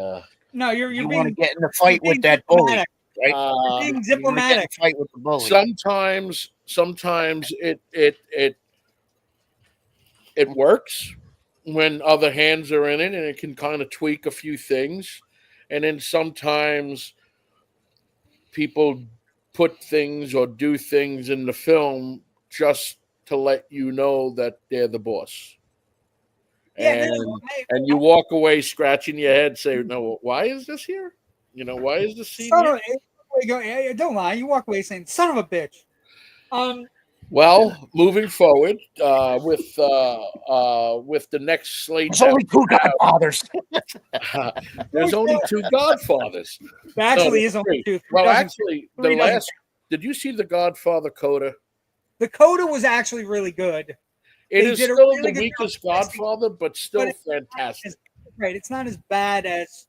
No, you're you being, want to get in the fight with that bully, right? You're being diplomatic. Fight with the bully. Sometimes it works when other hands are in it, and it can kind of tweak a few things. And then sometimes people put things or do things in the film just to let you know that they're the boss. Yeah, and you walk away scratching your head, say, "No, why is this here? Why is this scene here?" Don't lie. You walk away saying, "Son of a bitch." Well, moving forward with the next slate, there's only two Godfathers. There's only two Godfathers. Actually, is only two. Well, actually, the last. Did you see the Godfather Coda? The Coda was actually really good. It is still the weakest Godfather, but still fantastic. Right, it's not as bad as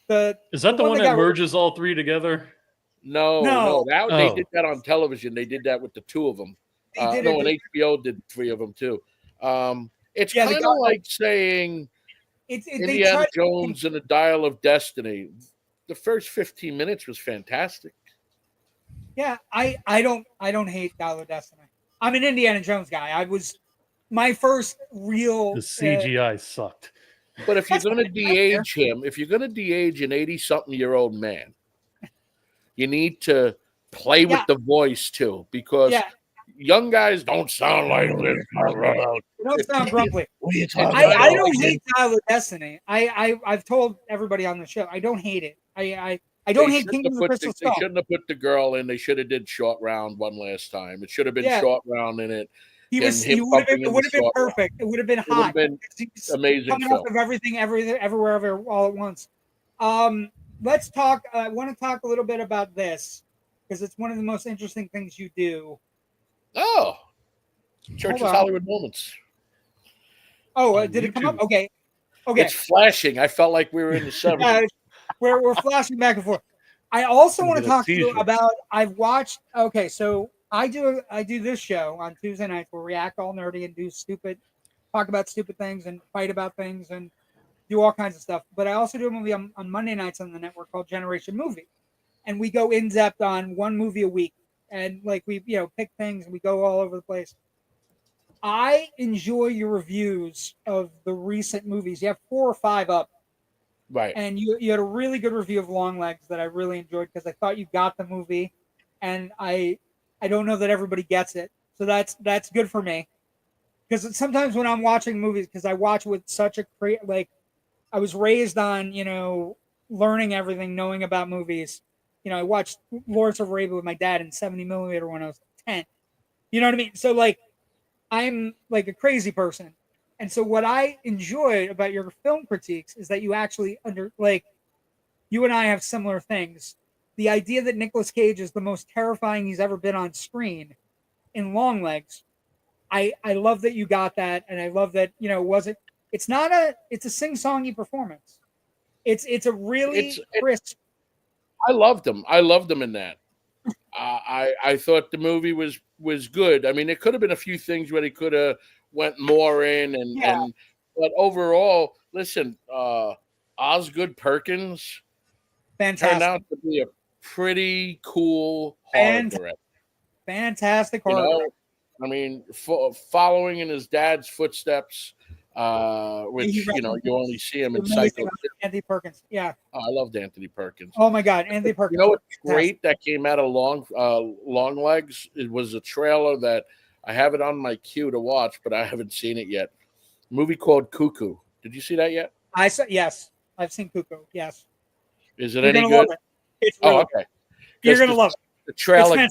the. Is that the one that merges all three together? No. They did that on television. They did that with the two of them. And HBO did three of them too. It's kind of like saying Indiana Jones and the Dial of Destiny. The first 15 minutes was fantastic. Yeah, I don't hate Dial of Destiny. I'm an Indiana Jones guy. I was my first real. The CGI sucked. But if you're going to de-age him, if you're going to de-age an 80-something-year-old man, you need to play with the voice too, because young guys don't sound like this. They don't sound grumpy. I don't hate Dial of Destiny. I've told everybody on the show I don't hate it. I don't hate Kingdom of the Crystal Skull. They shouldn't have put the girl in. They should have did Short Round one last time. It should have been Short Round in it. It would have been perfect. It would have been hot. It would have been amazing. Coming off of everything, everywhere, all at once. Let's talk. I want to talk a little bit about this because it's one of the most interesting things you do. Oh, Churchill's Hollywood Moments. Oh, did it come up? Okay. It's flashing. I felt like we were in the 70s. We're flashing back and forth. I also want to talk to you about. I've watched. Okay, so I do this show on Tuesday nights where we act all nerdy and talk about stupid things and fight about things and do all kinds of stuff. But I also do a movie on Monday nights on the network called Generation Movie, and we go in depth on one movie a week, and like we pick things and we go all over the place. I enjoy your reviews of the recent movies. You have 4 or 5 up. Right. And you had a really good review of Longlegs that I really enjoyed because I thought you got the movie, and I don't know that everybody gets it. So that's good for me. Because sometimes when I'm watching movies, because I watch with such a I was raised on, learning everything, knowing about movies. I watched Lawrence of Arabia with my dad in 70 millimeter when I was 10. You know what I mean? So like, I'm like a crazy person. And so what I enjoy about your film critiques is that you actually you and I have similar things. The idea that Nicolas Cage is the most terrifying he's ever been on screen in Longlegs. I love that you got that. And I love that, it's a sing-songy performance. It's a really crisp. I loved him. In that. I thought the movie was good. I mean, there could have been a few things where he could have went more in, but overall, listen, Osgood Perkins turned out to be a pretty cool horror director. Fantastic horror director. I mean, following in his dad's footsteps, which you only see him in Psycho. Anthony Perkins, yeah. Oh, I loved Anthony Perkins. Oh my God, Anthony Perkins. You know what's great that came out of Longlegs? It was a trailer that I have it on my queue to watch, but I haven't seen it yet. A movie called Cuckoo. Did you see that yet? Yes, I've seen Cuckoo. Yes. Is it any good? It's really okay. Good. You're gonna love it. The trailer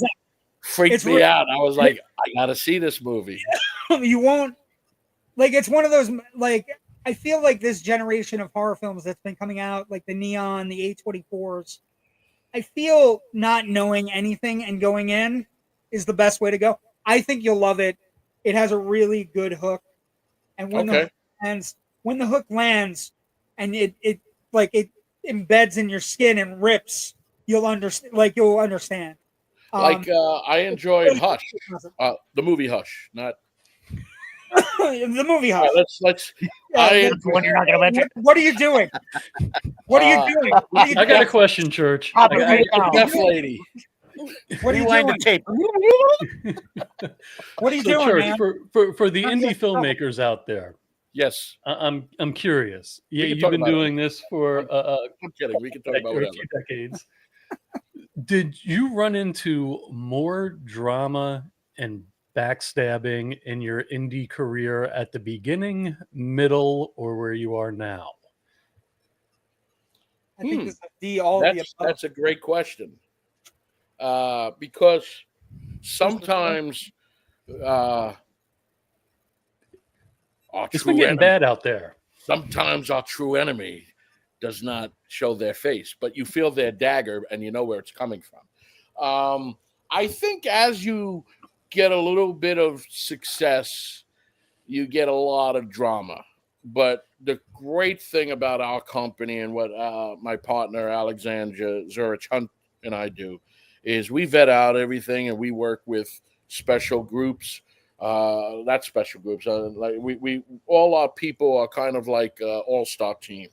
freaked me out. I was like, I gotta see this movie. You won't. Like, it's one of those, like, I feel like this generation of horror films that's been coming out, like the Neon, the A24s, I feel not knowing anything and going in is the best way to go. I think you'll love it. It has a really good hook. And when the hook lands and it embeds in your skin and rips, you'll understand. I enjoyed Hush, the movie Hush, not the movie Hush. Let's. One you're not going to mention. What are you doing? What are you doing? I got a question, Church. Deaf lady. What are you doing? Tape. What are you doing, Church, man? For the indie filmmakers out there? Yes, I'm curious. Yeah, you've been doing this for I'm kidding. We can talk about whatever. 2 decades. Did you run into more drama and backstabbing in your indie career at the beginning, middle, or where you are now? I think that's a great question. Because sometimes it's been getting bad out there. Sometimes our true enemy does not show their face, but you feel their dagger and you know where it's coming from. I think as you get a little bit of success, you get a lot of drama. But the great thing about our company and what my partner Alexandra Zurich Hunt and I do is we vet out everything and we work with special groups. Not special groups. Like we all our people are kind of like an all-star team,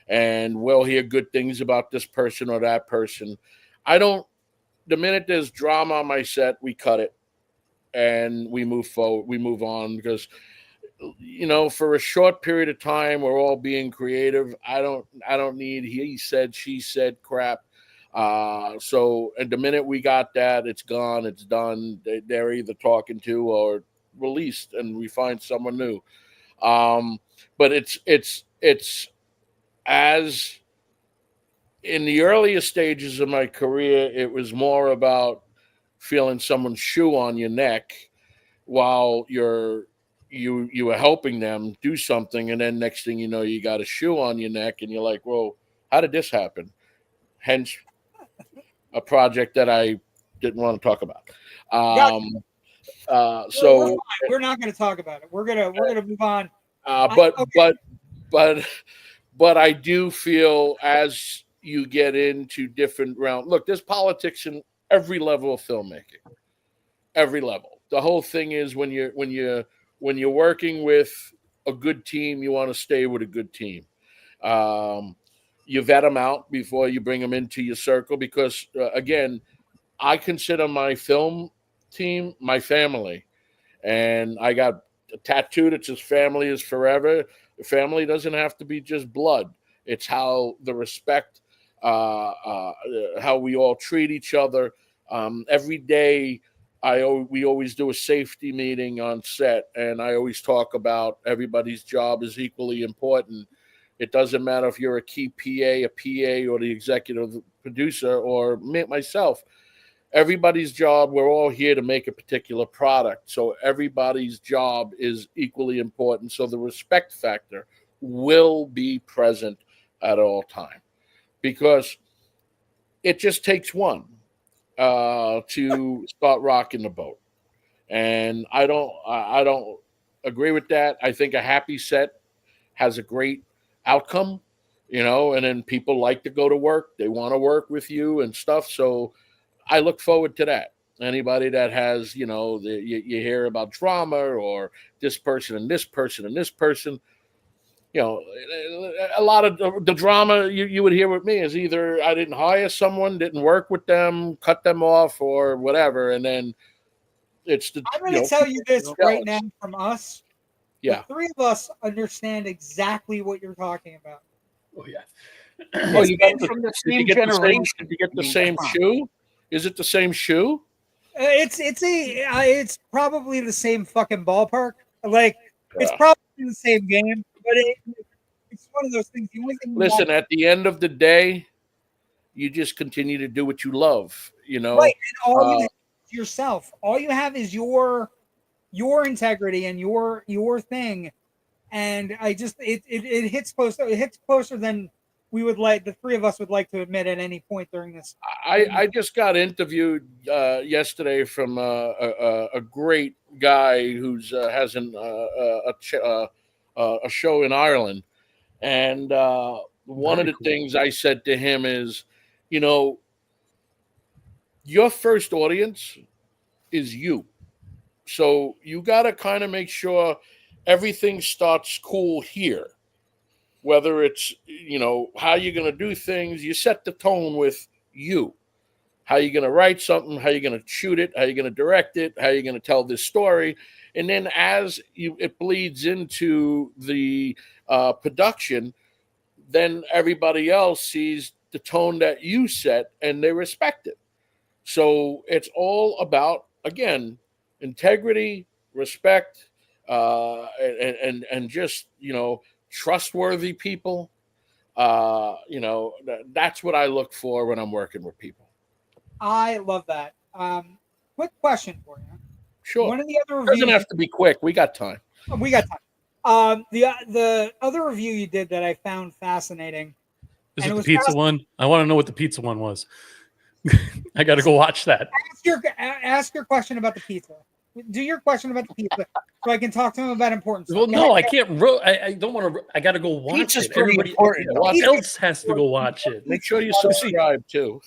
and we'll hear good things about this person or that person. The minute there's drama on my set, we cut it and we move forward. We move on because, for a short period of time, we're all being creative. I don't need he said, she said crap. So at the minute we got that, it's gone, it's done. They're either talking to or released, and we find someone new. But it's as in the earliest stages of my career, it was more about feeling someone's shoe on your neck while you were helping them do something, and then next thing you know, you got a shoe on your neck, and you're like, "Well, how did this happen?" Hence, a project that I didn't want to talk about. So we're not going to talk about it. We're gonna move on. But I do feel as you get into different realms. Look, there's politics in every level of filmmaking. Every level. The whole thing is when you're working with a good team, you want to stay with a good team. You vet them out before you bring them into your circle because, again, I consider my film team my family. And I got a tattoo that says family is forever. Family doesn't have to be just blood. It's how the respect, how we all treat each other. Every day, we always do a safety meeting on set, and I always talk about everybody's job is equally important. It doesn't matter if you're a key PA, or the executive producer or myself, everybody's job, we're all here to make a particular product. So everybody's job is equally important. So the respect factor will be present at all time, because it just takes one to start rocking the boat. And I don't agree with that. I think a happy set has a great outcome, and then people like to go to work. They want to work with you and stuff. So I look forward to that. Anybody that has, you hear about drama or this person and this person and this person, a lot of the drama you would hear with me is either I didn't hire someone, didn't work with them, cut them off, or whatever. And then I'm going to tell you this right now from us. Yeah. The three of us understand exactly what you're talking about. Oh, yeah. Oh, you get from the same generation. Did you get the same shoe? Is it the same shoe? It's probably the same fucking ballpark. Like, it's probably the same game, but it's one of those things. The only thing Listen, at the end of the day, you just continue to do what you love, Right, and all you have is yourself. All you have is your integrity and your thing. And it hits closer. It hits closer than we would like. The three of us would like to admit at any point during this. I just got interviewed yesterday from a great guy who's has a show in Ireland, and one of the things I said to him is, your first audience is you, so you got to kind of make sure everything starts cool here. Whether it's, how you're going to do things, you set the tone with you. How you're going to write something, how you're going to shoot it, how you're going to direct it, how you're going to tell this story. And then as it bleeds into the production, then everybody else sees the tone that you set and they respect it. So it's all about, again, integrity, respect, and just, trustworthy people. That's what I look for when I'm working with people. I love that. Quick question for you. Sure. One of the other reviews, doesn't have to be quick. We got time. We got time. The other review you did that I found fascinating. Is it the pizza one? I want to know what the pizza one was. I got to go watch that. Ask your question about the pizza. Do your question about the pizza so I can talk to him about important stuff. Well, no, I can't. I don't want to. I got to go watch Pizza's it. Pretty important. Else has to go watch it. Make sure you subscribe too.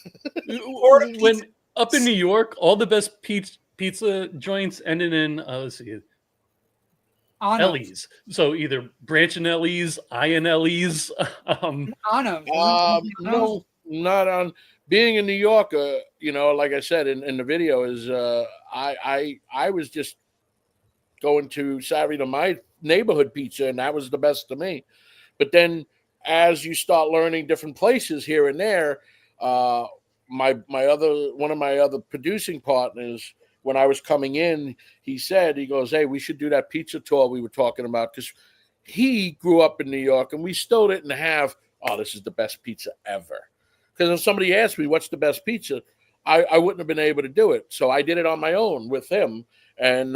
When up in New York, all the best pizza joints ended in let's see, Ellie's. So either Branch and Ellie's, Iron Ellie's. No, not on. Being a New Yorker, like I said in the video, is I was just going to Savvy to my neighborhood pizza, and that was the best to me. But then, as you start learning different places here and there, one of my other producing partners, when I was coming in, he goes, "Hey, we should do that pizza tour we were talking about," because he grew up in New York, and we still didn't have. Oh, this is the best pizza ever. Because if somebody asked me what's the best pizza, I wouldn't have been able to do it. So I did it on my own with him, and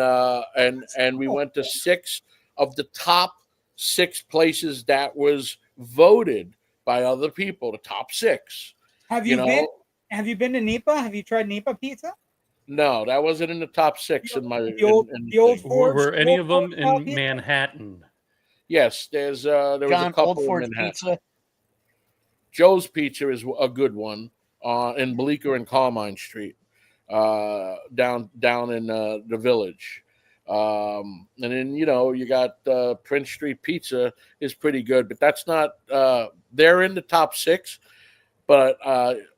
we went to 6 of the top 6 places that was voted by other people. The top 6. Have you been? Have you been to Nipa? Have you tried Nipa pizza? No, that wasn't in the top 6 in my. The old Ford's, were any of them in Manhattan? Yes, there was a couple Old Ford's in Manhattan. Pizza. Joe's Pizza is a good one in Bleecker and Carmine Street, down in the Village. And then, you got Prince Street Pizza is pretty good, but that's not they're in the top 6, but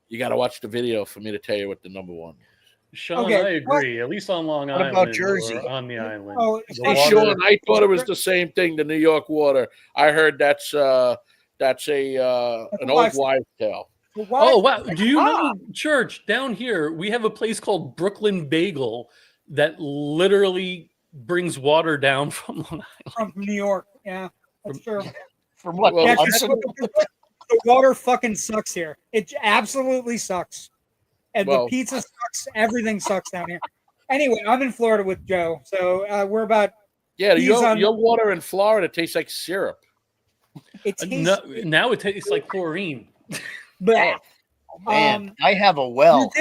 you got to watch the video for me to tell you what the number 1 is. Sean, I agree. At least on Long Island about Jersey? or on the island. Hey, Sean, I thought it was the same thing, the New York water. I heard that's an old wives' tale. Oh, wow. Do you know, Church, down here, we have a place called Brooklyn Bagel that literally brings water down from Long Island. From New York. Yeah, that's true. From what? Well, The water fucking sucks here. It absolutely sucks. And the pizza sucks. Everything sucks down here. Anyway, I'm in Florida with Joe, so we're about. Yeah, your water in Florida tastes like syrup. It tastes. Now it tastes like chlorine. But man, I have a well.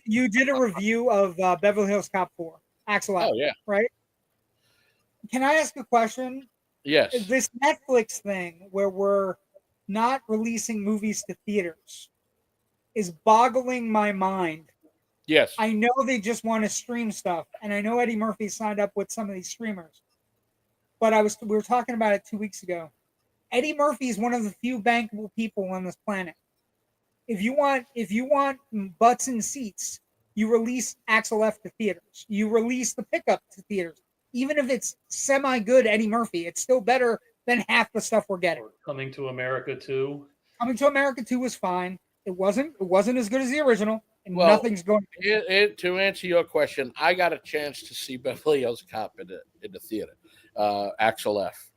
You did a review of Beverly Hills Cop 4, Axel F. Oh yeah, right? Can I ask a question? Yes. This Netflix thing where we're not releasing movies to theaters is boggling my mind. Yes. I know they just want to stream stuff, and I know Eddie Murphy signed up with some of these streamers. But we were talking about it 2 weeks ago. Eddie Murphy is one of the few bankable people on this planet. If you want butts and seats, you release Axel F to theaters. You release The Pickup to theaters. Even if it's semi-good Eddie Murphy, it's still better than half the stuff we're getting. Coming to America 2. Coming to America 2 was fine. It wasn't as good as the original, and nothing's going. To answer your question, I got a chance to see Beverly Hills Cop in the theater. Axel F.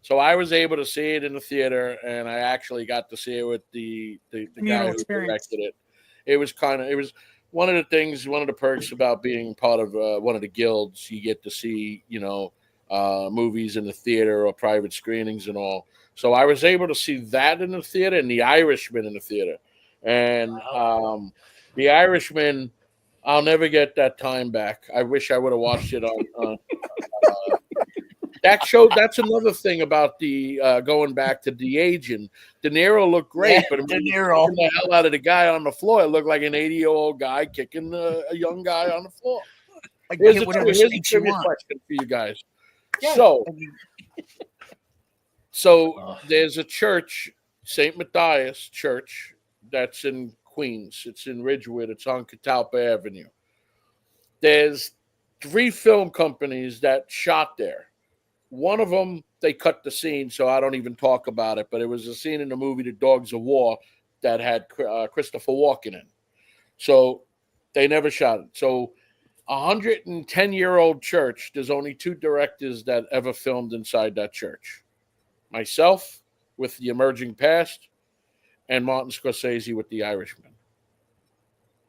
So I was able to see it in the theater, and I actually got to see it with the guy who directed it. It was one of the things, one of the perks about being part of one of the guilds. You get to see, movies in the theater or private screenings and all. So I was able to see that in the theater and The Irishman in the theater. And The Irishman, I'll never get that time back. I wish I would have watched it on that show. That's another thing about the going back to de-aging. De Niro looked great, but De Niro, the hell out of the guy on the floor, it looked like an 80-year-old guy kicking a young guy on the floor. Here's a trivia question for you guys. Yeah. So there's a church, St. Matthias Church, that's in Queens. It's in Ridgewood. It's on Catalpa Avenue. There's 3 film companies that shot there. One of them, they cut the scene, so I don't even talk about it, but it was a scene in the movie The Dogs of War that had Christopher Walken in. So they never shot it. So 110-year-old church, there's only 2 directors that ever filmed inside that church. Myself with The Emerging Past, and Martin Scorsese with The Irishman.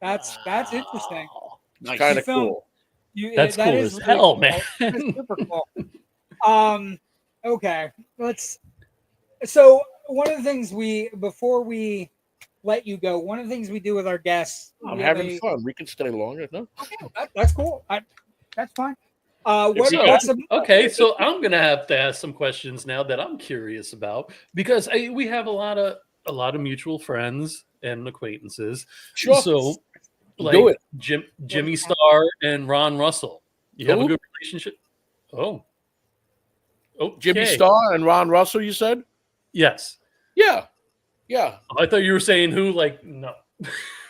That's interesting. It's kind of cool. That's cool as hell, man. That's super cool. Okay. So one of the things before we let you go, one of the things we do with our guests. I'm having fun. We can stay longer. No? Okay, that's cool. That's fine. Okay, so I'm gonna have to ask some questions now that I'm curious about, because we have a lot of mutual friends and acquaintances. Sure. So, do it. Jimmy Starr and Ron Russell. You have a good relationship? Oh, Jimmy Starr and Ron Russell. You said? Yes. Yeah. I thought you were saying who? Like no.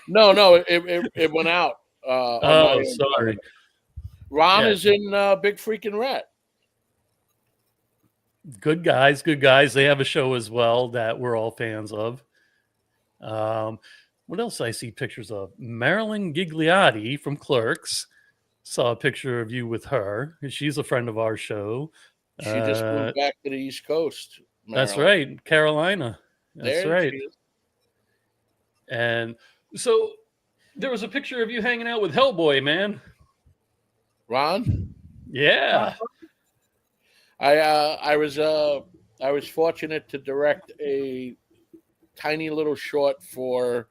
No. It went out. Sorry. Ron is in Big Freaking Rat. Good guys. They have a show as well that we're all fans of. What else I see pictures of? Marilyn Gigliotti from Clerks. Saw a picture of you with her. She's a friend of our show. She just moved back to the East Coast. Marilyn. That's right. Carolina. That's right. And so there was a picture of you hanging out with Hellboy, man. Ron? Yeah. I was fortunate to direct a tiny little short for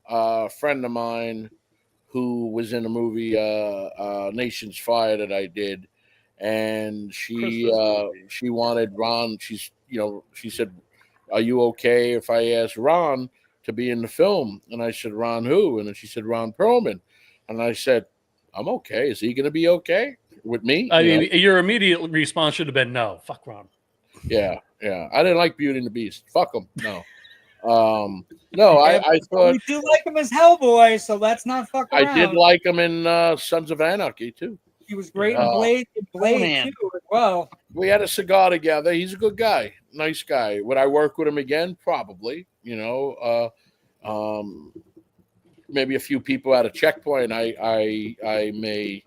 a friend of mine who was in a movie Nation's Fire that I did, and she wanted Ron. She said, "Are you okay if I ask Ron to be in the film?" And I said, "Ron who?" And then she said, "Ron Perlman." And I said, "I'm okay. Is he going to be okay with me?" I mean, your immediate response should have been, "No, fuck Ron." Yeah. I didn't like Beauty and the Beast. Fuck him. No. I thought we do like him as Hellboy, so let's not fuck around. I did like him in Sons of Anarchy too. He was great in Blade too as well. We had a cigar together. He's a good guy, nice guy. Would I work with him again? Probably. Maybe a few people at a checkpoint I may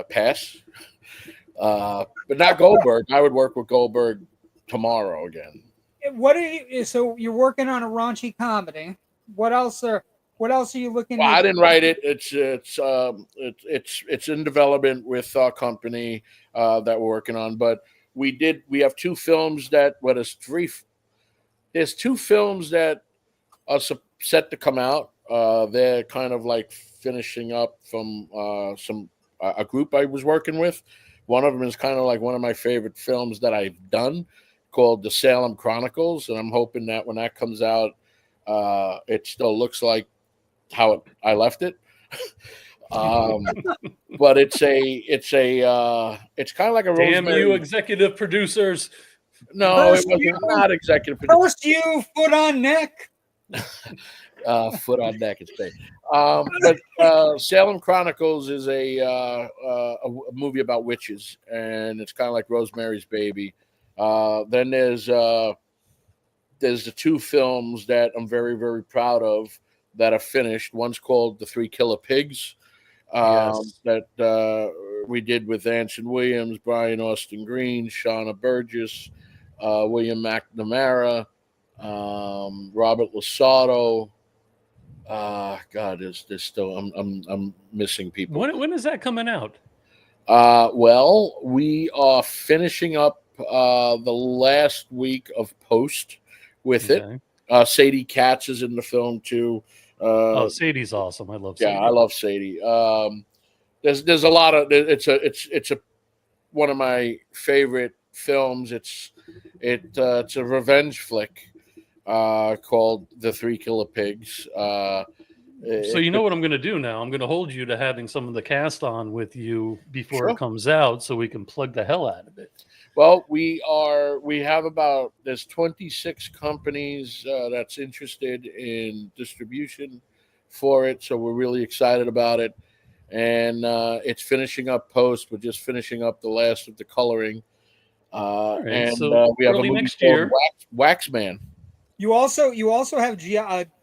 pass. but not Goldberg. I would work with Goldberg tomorrow again. What are you? So you're working on a raunchy comedy. What else are you looking? Well, I didn't write it. It's in development with our company that we're working on. But we have two films that There's two films that are set to come out. They're kind of like finishing up from a group I was working with. One of them is kind of like one of my favorite films that I've done, called The Salem Chronicles, and I'm hoping that when that comes out, it still looks like how I left it. But it's kind of like a Damn Rosemary. you, executive producers! No, it was not executive producer. First you, foot on neck. Foot on deck, it's big. But Salem Chronicles is a movie about witches, and it's kind of like Rosemary's Baby. Then there's the two films that I'm very, very proud of that are finished. One's called The Three Killer Pigs, that we did with Anson Williams, Brian Austin Green, Shauna Burgess, William McNamara, Robert Losato. God, there's still I'm missing people. When is that coming out? Well, we are finishing up the last week of post with it. Sadie Katz is in the film too. Sadie's awesome. I love Sadie. Yeah, I love Sadie. There's a lot of it's one of my favorite films. It's a revenge flick called The Three Killer Pigs. So you know what I'm going to do now? I'm going to hold you to having some of the cast on with you before it comes out, so we can plug the hell out of it. Well, there's 26 companies that's interested in distribution for it, so we're really excited about it. And it's finishing up post. We're just finishing up the last of the coloring. Right, so we have a movie next called year. Waxman. You also have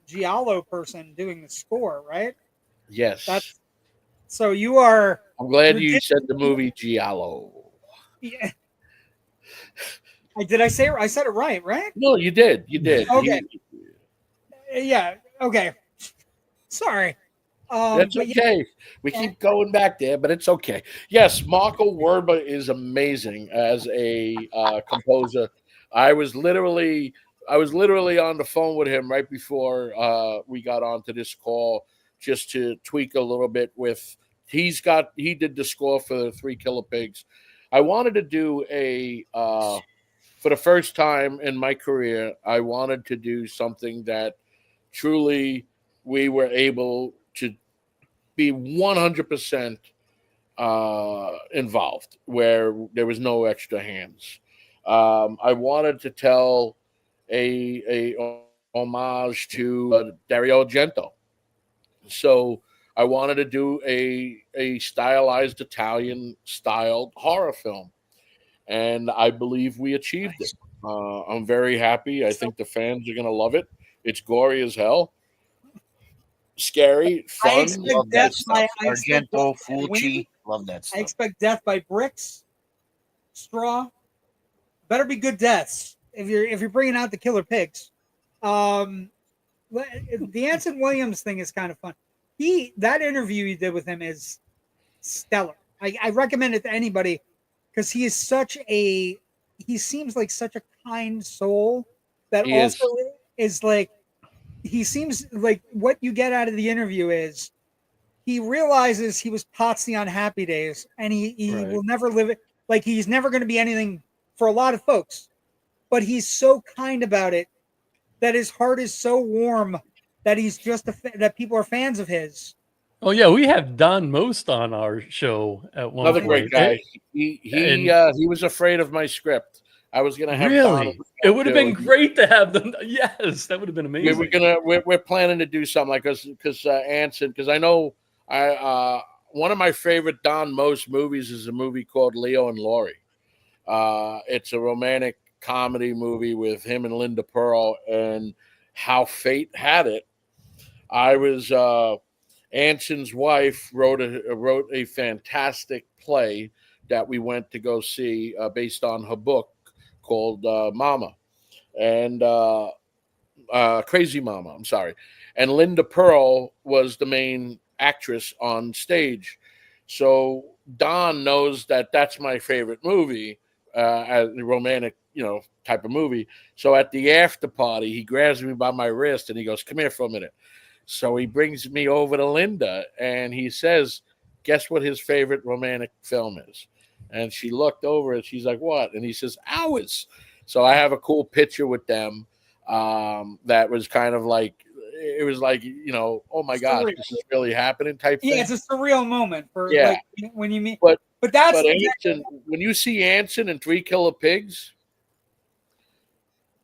Giallo person doing the score, right? Yes. So you are. I'm glad you said the movie Giallo. Yeah. I said it right? No, you did. You did. Okay. Yeah. Okay. Sorry. That's okay. We keep going back there, but it's okay. Yes, Marco Werba is amazing as a composer. I was literally on the phone with him right before we got onto this call, just to tweak a little bit with. He did the score for The Three Killer Pigs. I wanted to do for the first time in my career, I wanted to do something that truly we were able to be 100% involved, where there was no extra hands. I wanted to tell a homage to Dario Argento. So I wanted to do a stylized Italian-styled horror film, and I believe we achieved it. I'm very happy. I think the fans are going to love it. It's gory as hell. Scary, fun. Love that stuff. Argento, Fulci, love that stuff. I expect death by bricks, straw. Better be good deaths if you're bringing out the killer pigs. The Anson Williams thing is kind of fun. That interview you did with him is stellar. I recommend it to anybody because he seems like such a kind soul that he also is like. He seems like what you get out of the interview is he realizes he was Potsy on Happy Days, and he will never live it. Like, he's never going to be anything for a lot of folks, but he's so kind about it that his heart is so warm that he's just that people are fans of his. Oh yeah, we have Don Most on our show at one Another point. great guy. He was afraid of my script. I was gonna have really. It would have been great to have them. Yes, that would have been amazing. We're planning to do something like because Anson, because I know one of my favorite Don Most movies is a movie called Leo and Laurie. It's a romantic comedy movie with him and Linda Pearl, and how fate had it. I was Anson's wife wrote a fantastic play that we went to go see based on her book called Mama and Crazy Mama. I'm sorry. And Linda Pearl was the main actress on stage. So Don knows that that's my favorite movie, as a romantic, type of movie. So at the after party, he grabs me by my wrist and he goes, "Come here for a minute." So he brings me over to Linda and he says, "Guess what his favorite romantic film is?" And she looked over and she's like, "What?" And he says, "Ours." So I have a cool picture with them that was kind of like, it was like, oh my gosh, this is really happening type thing. Yeah, it's a surreal moment for when you meet. But that's Anson, when you see Anson in 3 Killer Pigs,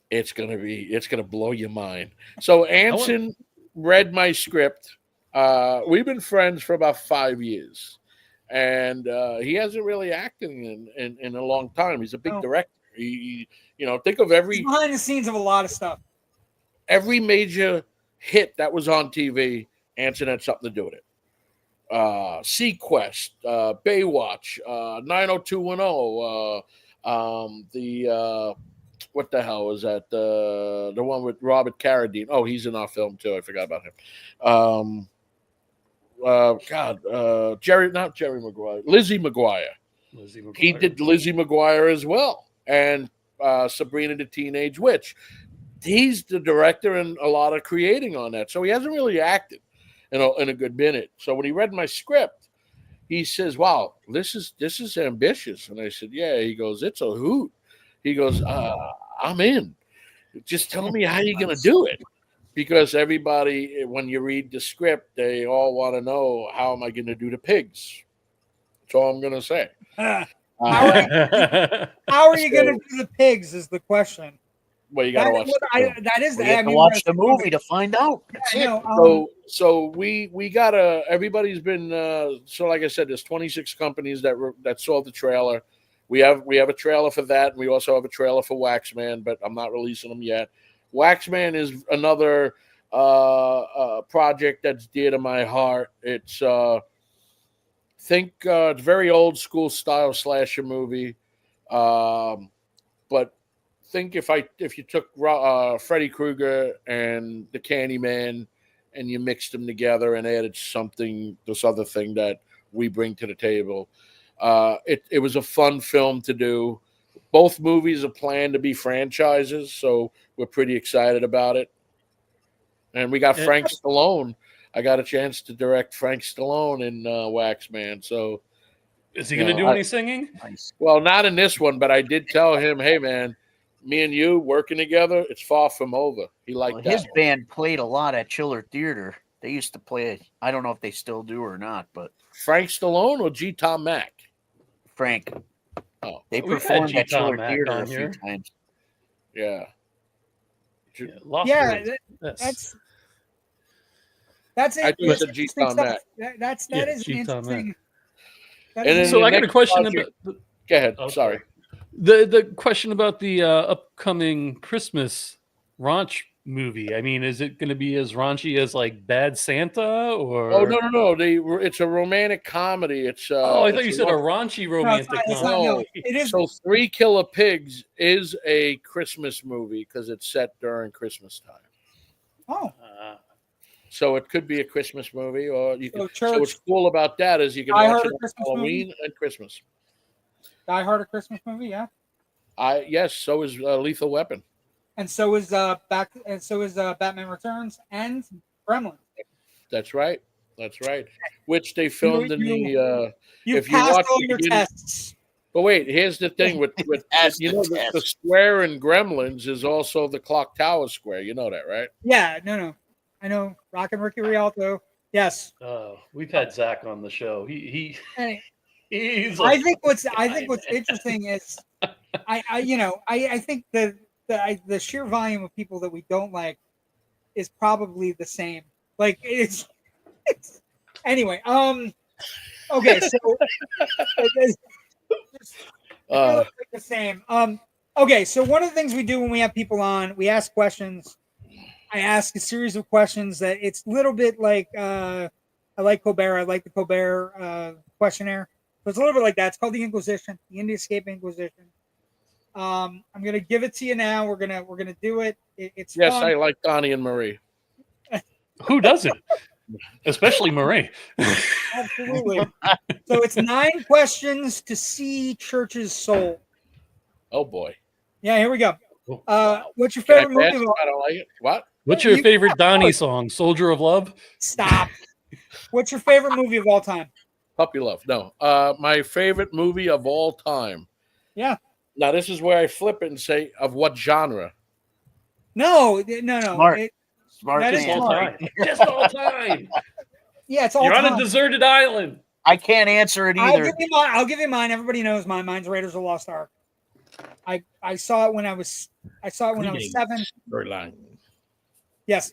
it's gonna blow your mind. So Anson read my script. We've been friends for about 5 years, and he hasn't really acted in a long time. He's a big director. He think of he's behind the scenes of a lot of stuff. Every major hit that was on TV, Anson had something to do with it. Sequest, Baywatch, 90210, what the hell was that? The one with Robert Carradine. Oh, he's in our film too. I forgot about him. Not Jerry Maguire. Lizzie McGuire. He did Lizzie McGuire as well, and Sabrina the Teenage Witch. He's the director and a lot of creating on that. So he hasn't really acted in a good minute. So when he read my script, he says, "Wow, this is ambitious." And I said, "Yeah." He goes, "It's a hoot." He goes, "I'm in. Just tell me how you're going to do it." Because everybody, when you read the script, they all want to know, how am I going to do the pigs? That's all I'm going to say. How are you going to do the pigs is the question. Well, you got to watch. Watch the movie to find out. That's it. So we gotta. Everybody's been. So like I said, there's 26 companies that saw the trailer. We have a trailer for that, and we also have a trailer for Waxman, but I'm not releasing them yet. Waxman is another project that's dear to my heart. It's it's very old school style slasher movie, but think if you took Freddy Krueger and the Candyman and you mixed them together and added this other thing that we bring to the table. It was a fun film to do. Both movies are planned to be franchises, so we're pretty excited about it. And we got Frank Stallone. I got a chance to direct Frank Stallone in Waxman. So is he going to do any singing? Well, not in this one, but I did tell him, "Hey, man, me and you working together, it's far from over." He liked that. His band played a lot at Chiller Theater. They used to play. I don't know if they still do or not, but Frank Stallone or G. Tom Mac? Frank. Oh, they performed at Chiller Theater a few times. Yeah. That's it. I think it's a G. Tom Mac. That is interesting. So I got a question about. Go ahead. Oh, sorry. The question about the upcoming Christmas raunch movie. I mean, is it going to be as raunchy as like Bad Santa or? Oh no! It's a romantic comedy. It's I thought you said a raunchy romantic comedy. No, it is. So 3 Killer Pigs is a Christmas movie because it's set during Christmas time. Oh. So it could be a Christmas movie, or you can. So what's cool about that is you can watch it on Halloween and Christmas. Die Hard, a Christmas movie, yeah. Yes. So is Lethal Weapon. And so is Batman Returns and Gremlins. That's right. Which they filmed in the. If you passed all your tests. But wait, here's the thing with the square in Gremlins is also the Clock Tower Square. You know that, right? Yeah, no. I know Rock and Ricky Rialto. Yes. We've had Zach on the show. He's like, I think what's interesting is I think the sheer volume of people that we don't like is probably the same. Like it's anyway. Okay, so it's the same. Okay, so one of the things we do when we have people on, we ask questions. I ask a series of questions that it's a little bit like I like Colbert. I like the Colbert questionnaire it's a little bit like that. It's called The Inquisition, The India Escape Inquisition. I'm gonna give it to you now. We're gonna do it. It's Yes, fun. I like Donnie and Marie. Who doesn't? Especially Marie. Absolutely. So it's 9 questions to see Church's soul. Oh boy. Yeah, here we go. What's your Can I favorite movie? pass? I don't like it. What? What's your favorite Donnie song? Soldier of Love? Stop. What's your favorite movie of all time? Puppy Love. No. My favorite movie of all time. Yeah. Now this is where I flip it and say of what genre. No. Smart. Smart. That is man. smart. Just all time. Yeah, it's all You're time. on a deserted island. I can't answer it either. I'll give you mine. Everybody knows mine. Mine's Raiders of the Lost Ark. I saw it when I was 7. Very long. Yes.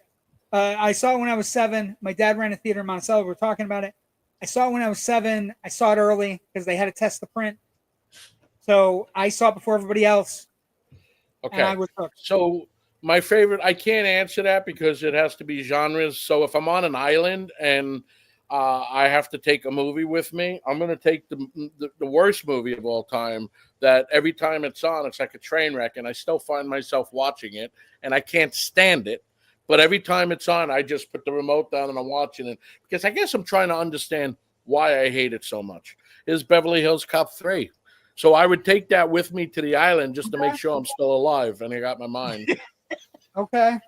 I saw it when I was 7. My dad ran a theater in Monticello. We were talking about it. I saw it when I was 7. I saw it early because they had to test the print. So I saw it before everybody else. Okay. And I was hooked. So my favorite, I can't answer that because it has to be genres. So if I'm on an island and I have to take a movie with me, I'm going to take the worst movie of all time that every time it's on, it's like a train wreck, and I still find myself watching it, and I can't stand it. But every time it's on, I just put the remote down and I'm watching it because I guess I'm trying to understand why I hate it so much. Is Beverly Hills Cop 3. So I would take that with me to the island just to make sure I'm still alive, and I got my mind. Okay.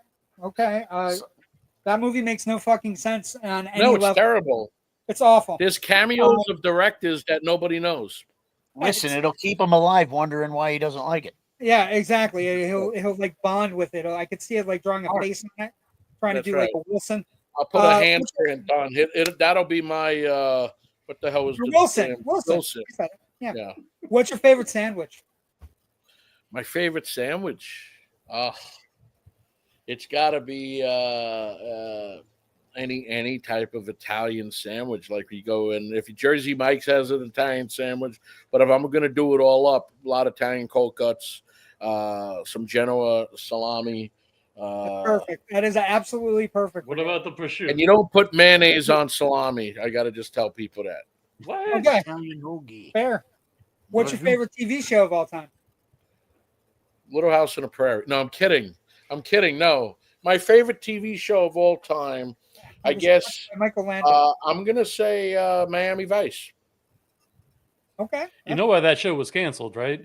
That movie makes no fucking sense on any No, it's level. Terrible. It's awful. There's cameos of directors that nobody knows. Listen, it'll keep him alive wondering why he doesn't like it. Yeah, exactly. He'll like bond with it. I could see it like drawing a face on it, trying That's to do right. like a Wilson. I'll put a handprint on it. That'll be my what the hell was the Wilson? name? Wilson. Yeah. What's your favorite sandwich? My favorite sandwich. It's got to be any type of Italian sandwich. Like you go and if Jersey Mike's has an Italian sandwich, but if I'm going to do it all up, a lot of Italian cold cuts, some Genoa salami. Perfect. That is absolutely perfect. What about the prosciutto? And you don't put mayonnaise on salami. I got to just tell people that. What? Okay. Italian hoagie. Fair. What's your favorite TV show of all time? Little House on the Prairie. No, I'm kidding. No, my favorite TV show of all time, I guess. Michael Landon. I'm gonna say Miami Vice. Okay. You know why that show was canceled, right?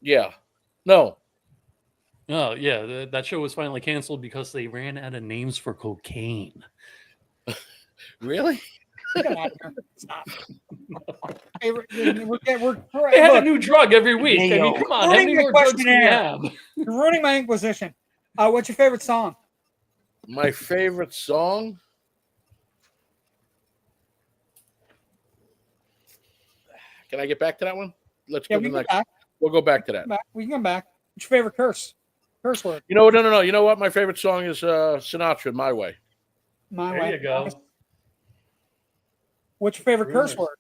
Yeah. No. Oh, yeah. That show was finally canceled because they ran out of names for cocaine. Really? Stop. Hey, we're They had a new drug every week. I mean, come on. How many more drugs can you have? You're ruining my Inquisition. What's your favorite song? My favorite song? Can I get back to that one? Let's go to the next. We'll go back to that. We can come back. What's your favorite curse word? No. You know what? My favorite song is Sinatra, My Way. My There way. you go. What's your favorite curse word?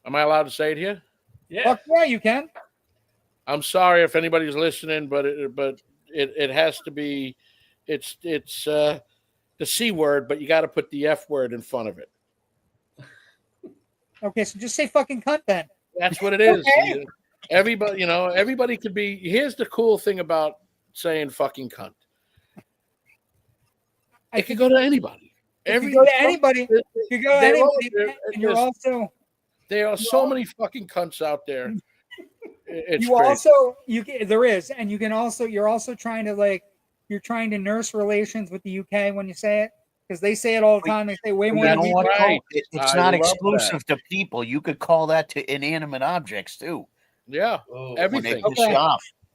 Am I allowed to say it here? Yeah. Fuck yeah, you can. I'm sorry if anybody's listening, but it has to be. It's the C word, but you got to put the F word in front of it. Okay, so just say fucking cunt then. That's what it is. Okay. Everybody could be. Here's the cool thing about saying fucking cunt. It could go to anybody. You could go to anybody. And you're also. There are so many fucking cunts out there. It's you crazy. also there is, and you can also you're also trying to nurse relations with the UK when you say it because they say it all the time. They say way more than we do. Right. It's not exclusive to people. You could call that to inanimate objects too. Yeah, everything. Okay.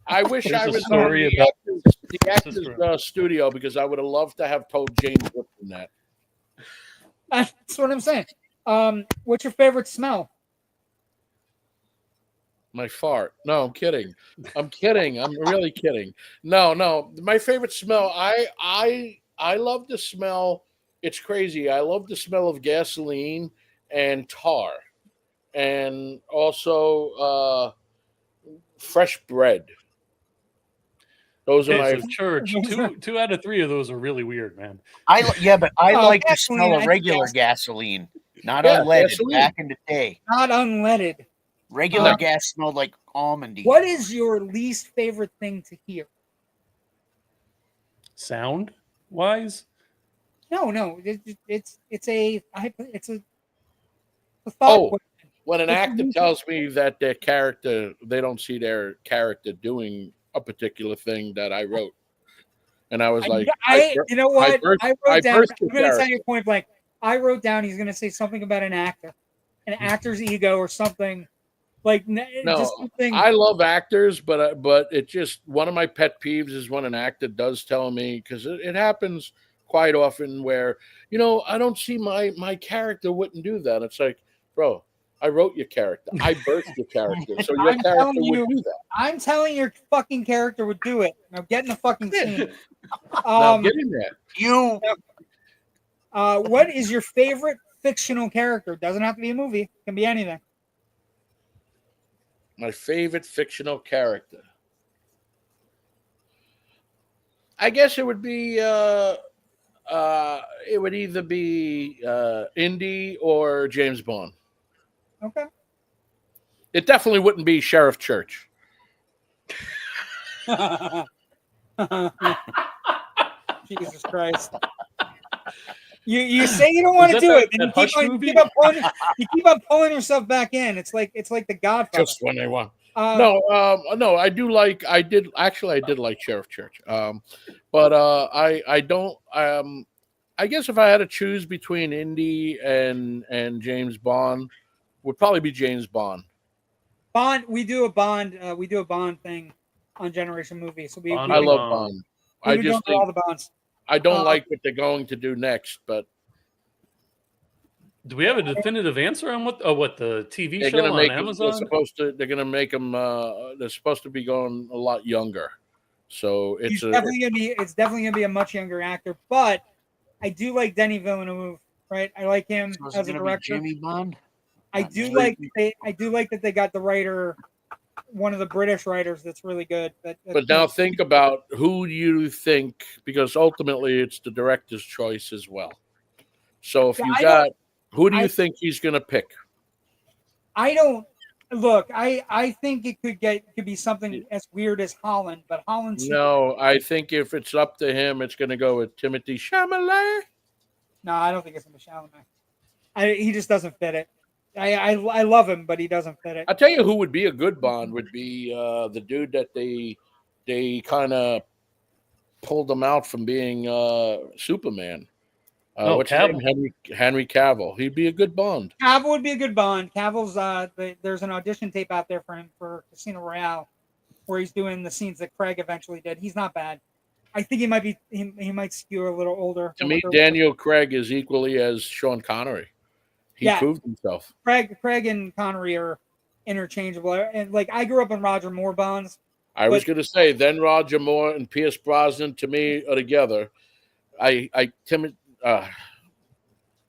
I wish I was story in about the actors studio because I would have loved to have told James Woodson that. That's what I'm saying. What's your favorite smell? My fart. No, I'm kidding. I'm really kidding. No. My favorite smell. I love the smell. It's crazy. I love the smell of gasoline and tar, and also fresh bread. Those are Okay, my so Church. Two out of three of those are really weird, man. But I like the gasoline, smell I of think regular gasoline. gasoline, not Yeah, unleaded. gasoline. Back in the day, not unleaded. regular gas smelled like almondy. What is your least favorite thing to hear? Sound wise, No, it's a thought Oh, question. when an What's your actor least- tells me that their character, they don't see their character doing a particular thing that I wrote, and I was like, you know what? I wrote down. burst the I'm going to tell character. you point blank. I wrote down he's going to say something about an actor's ego or something. Like No, just something. I love actors, but it just one of my pet peeves is when an actor does tell me, because it happens quite often where I don't see my character wouldn't do that. It's like, bro, I wrote your character, I birthed your character, so your character would do that. I'm telling your fucking character would do it. Now get in the fucking scene. Now get in there. What is your favorite fictional character? Doesn't have to be a movie. It can be anything. My favorite fictional character, I guess it would be it would either be Indy or James Bond. Okay. It definitely wouldn't be Sheriff Church. Jesus Christ. You say you don't want to do it, and you keep on pulling yourself back in. It's like the Godfather. Just when they want. No, I did like Sheriff Church. But I don't. I guess if I had to choose between Indy and James Bond, would probably be James Bond. Bond. We do a Bond thing on Generation Movie. So I love Bond. I just think all the Bonds. I don't like what they're going to do next, but do we have a definitive answer on what the TV they're show gonna on make Amazon? they're going to make them. They're supposed to be going a lot younger, so it's definitely gonna be a much younger actor. But I do like Denis Villeneuve, right? I like him as a director. Jamie Bond. I do like that they got the writer, one of the British writers that's really good. But now think about who you think, because ultimately it's the director's choice as well. So if who do you think he's going to pick? I don't look. I think it could be something as weird as Holland, but Holland. No, I think if it's up to him, it's going to go with Timothée Chalamet. No, I don't think it's going to be Chalamet. He just doesn't fit it. I love him, but he doesn't fit it. I'll tell you who would be a good Bond would be the dude that they kind of pulled him out from being Superman. What's his name? Henry Cavill. He'd be a good Bond. Cavill would be a good Bond. Cavill's there's an audition tape out there for him for Casino Royale, where he's doing the scenes that Craig eventually did. He's not bad. I think he might skew a little older. To me, Daniel Craig is equally as Sean Connery. He proved himself. Craig and Connery are interchangeable. And like I grew up in Roger Moore Bonds. I was going to say, then Roger Moore and Pierce Brosnan to me are together.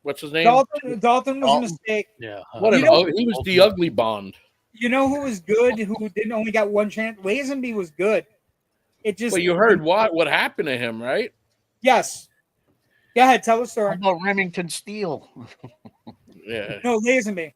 What's his name? Dalton was a mistake. Yeah. He was the ugly Bond. You know who was good? Who didn't only got one chance? Lazenby was good. It just. But you heard what happened to him, right? Yes. Go ahead, tell the story. How about Remington Steele? Yeah. No, Lazenby.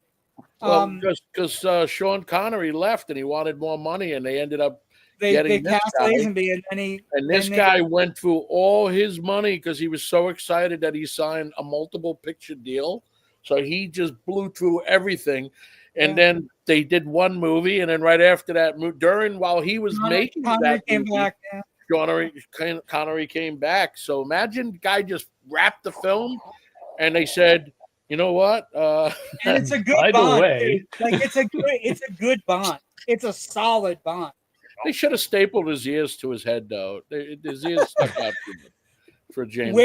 Well, because Sean Connery left and he wanted more money, and they ended up they cast Lazenby, and this guy went through all his money because he was so excited that he signed a multiple picture deal. So he just blew through everything, and then they did one movie, and then right after that, while he was making that movie, Connery came back. So imagine the guy just wrapped the film, and they said, you know what? And it's a good Bond. By the way, like it's a good Bond. It's a solid Bond. They should have stapled his ears to his head, though. His ears stuck out for James.